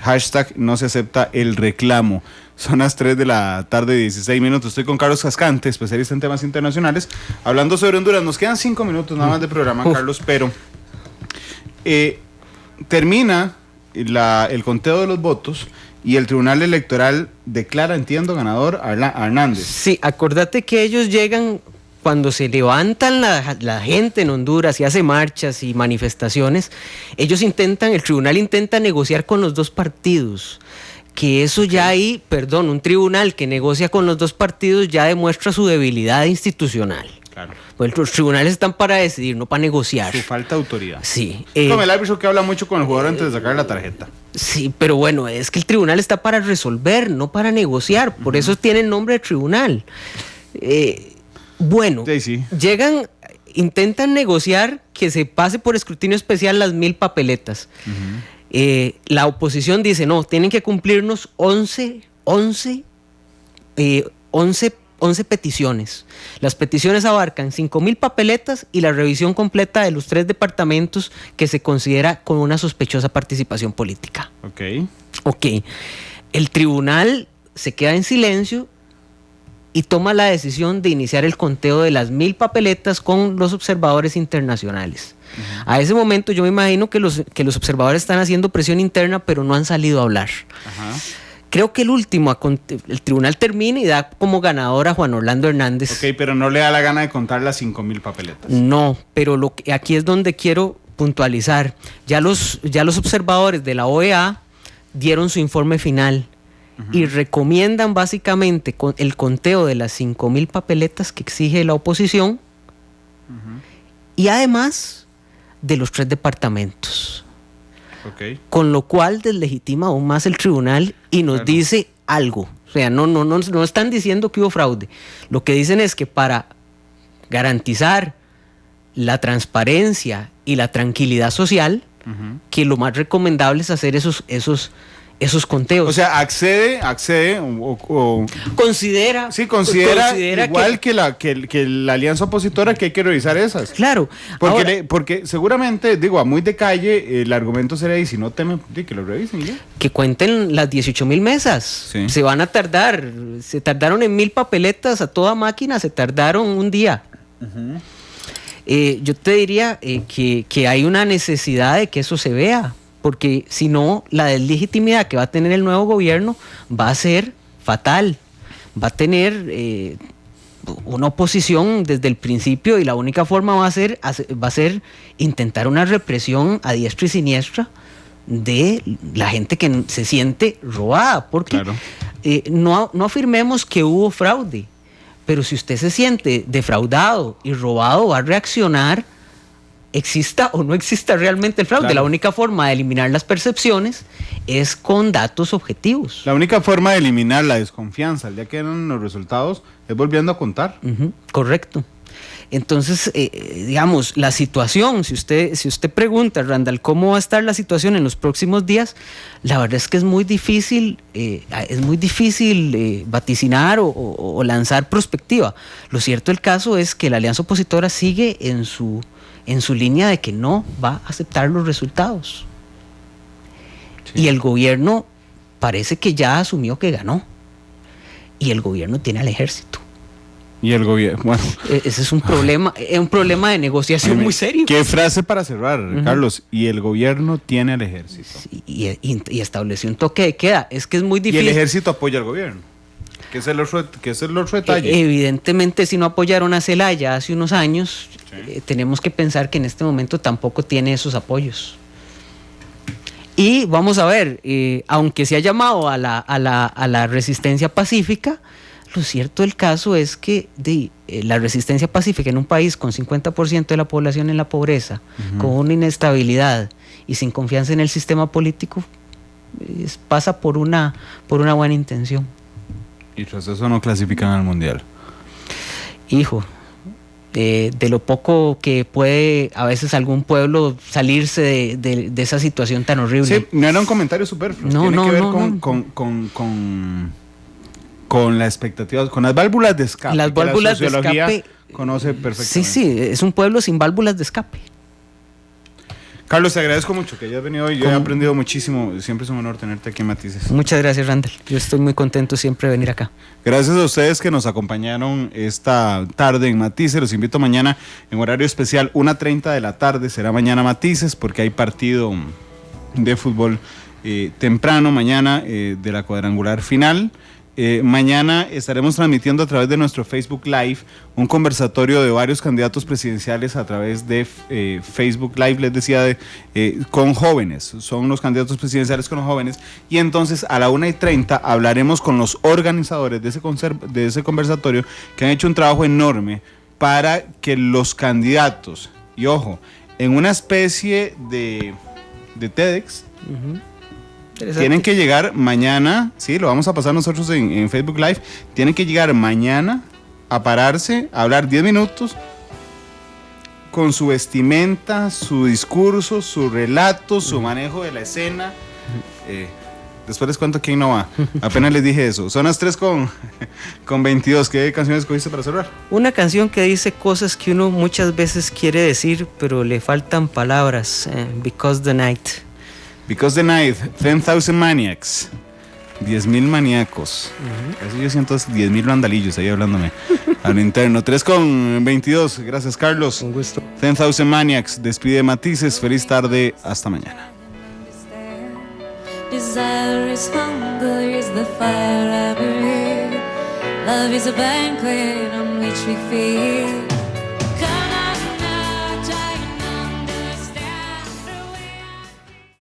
hashtag no se acepta el reclamo. Son las 3 de la tarde, 16 minutos. Estoy con Carlos Cascante, especialista en temas internacionales, hablando sobre Honduras. Nos quedan 5 minutos nada más de programa, Carlos, pero termina el conteo de los votos y el Tribunal Electoral declara, entiendo, ganador a Hernández. Sí, acordate que ellos llegan cuando se levantan la gente en Honduras y hace marchas y manifestaciones. El tribunal intenta negociar con los dos partidos. Que eso ya ahí, un tribunal que negocia con los dos partidos ya demuestra su debilidad institucional. Claro. Pues los tribunales están para decidir, no para negociar. Su falta de autoridad. Sí. Como el árbitro que habla mucho con el jugador antes de sacar la tarjeta. Sí, pero bueno, es que el tribunal está para resolver, no para negociar. Por eso tiene el nombre de tribunal. Sí. Intentan negociar que se pase por escrutinio especial las 1,000 papeletas. La oposición dice, no, tienen que cumplirnos 11 peticiones. Las peticiones abarcan 5,000 papeletas y la revisión completa de los 3 departamentos que se considera con una sospechosa participación política. Ok. El tribunal se queda en silencio y toma la decisión de iniciar el conteo de las 1000 papeletas con los observadores internacionales. A ese momento yo me imagino que los observadores están haciendo presión interna, pero no han salido a hablar. Creo que el tribunal termina y da como ganador a Juan Orlando Hernández. Ok, pero no le da la gana de contar las 5,000 papeletas. No, pero aquí es donde quiero puntualizar. Ya los observadores de la OEA dieron su informe final y recomiendan básicamente el conteo de las 5,000 papeletas que exige la oposición y además de los 3 departamentos. Okay. Con lo cual deslegitima aún más el tribunal y nos dice algo. O sea, no están diciendo que hubo fraude. Lo que dicen es que para garantizar la transparencia y la tranquilidad social, que lo más recomendable es hacer esos conteos. O sea, accede o considera igual que la alianza opositora que hay que revisar esas. Claro. Porque seguramente, digo, a muy de calle, el argumento sería, y si no temen, que lo revisen ya. Que cuenten las 18,000 mesas. Sí. Se tardaron en 1000 papeletas a toda máquina, se tardaron un día. Yo te diría que hay una necesidad de que eso se vea, porque si no, la deslegitimidad que va a tener el nuevo gobierno va a ser fatal. Va a tener una oposición desde el principio y la única forma va a ser intentar una represión a diestra y siniestra de la gente que se siente robada, porque no afirmemos que hubo fraude, pero si usted se siente defraudado y robado, va a reaccionar, exista o no exista realmente el fraude. La única forma de eliminar las percepciones es con datos objetivos. La única forma de eliminar la desconfianza, el día que eran los resultados, es volviendo a contar. Correcto. Entonces, digamos, la situación, si usted pregunta, Randall, ¿cómo va a estar la situación en los próximos días? La verdad es que es muy difícil vaticinar o lanzar perspectiva. Lo cierto del caso es que la alianza opositora sigue en su línea de que no va a aceptar los resultados. Sí. Y el gobierno parece que ya asumió que ganó. Y el gobierno tiene al ejército. Y el gobierno, bueno. Ese es un problema de negociación muy serio. ¿Qué frase para cerrar, Carlos? Y el gobierno tiene al ejército. Sí, y estableció un toque de queda. Es que es muy difícil. Y el ejército apoya al gobierno. ¿Qué es el otro detalle? Evidentemente, si no apoyaron a Zelaya hace unos años, tenemos que pensar que en este momento tampoco tiene esos apoyos. Y vamos a ver, aunque se ha llamado a la resistencia pacífica, lo cierto del caso es que la resistencia pacífica en un país con 50% de la población en la pobreza, con una inestabilidad y sin confianza en el sistema político, pasa por una buena intención. Y tras eso no clasifican al mundial. Hijo, de lo poco que puede a veces algún pueblo salirse de esa situación tan horrible. Sí, no era un comentario superfluo. Tiene que ver con la expectativa, con las válvulas de escape. Las válvulas de escape conoce perfectamente. Sí, es un pueblo sin válvulas de escape. Carlos, te agradezco mucho que hayas venido hoy. Yo he aprendido muchísimo. Siempre es un honor tenerte aquí en Matices. Muchas gracias, Randall. Yo estoy muy contento siempre de venir acá. Gracias a ustedes que nos acompañaron esta tarde en Matices. Los invito mañana en horario especial, 1:30 de la tarde. Será mañana Matices porque hay partido de fútbol temprano mañana de la cuadrangular final. Mañana estaremos transmitiendo a través de nuestro Facebook Live un conversatorio de varios candidatos presidenciales a través de Facebook Live, les decía, con jóvenes. Son los candidatos presidenciales con los jóvenes. Y entonces a la 1:30 hablaremos con los organizadores de ese conversatorio, que han hecho un trabajo enorme para que los candidatos, y ojo, en una especie de TEDx, tienen que llegar mañana, sí, lo vamos a pasar nosotros en Facebook Live, tienen que llegar mañana a pararse, a hablar 10 minutos con su vestimenta, su discurso, su relato, su manejo de la escena. Después les cuento quién no va. Apenas les dije eso. Son las 3:22. ¿Qué canción escogiste para cerrar? Una canción que dice cosas que uno muchas veces quiere decir, pero le faltan palabras. Because the Night. Because the Night, 10,000 Maniacs. 10.000 maníacos. Eso yo siento 10.000 vandalillos ahí hablándome al interno. 3:22. Gracias, Carlos. Un gusto. 10,000 Maniacs despide Matices. Feliz tarde. Hasta mañana. Desire is hunger, is the fire I breathe. Love is a banquet on which we feed.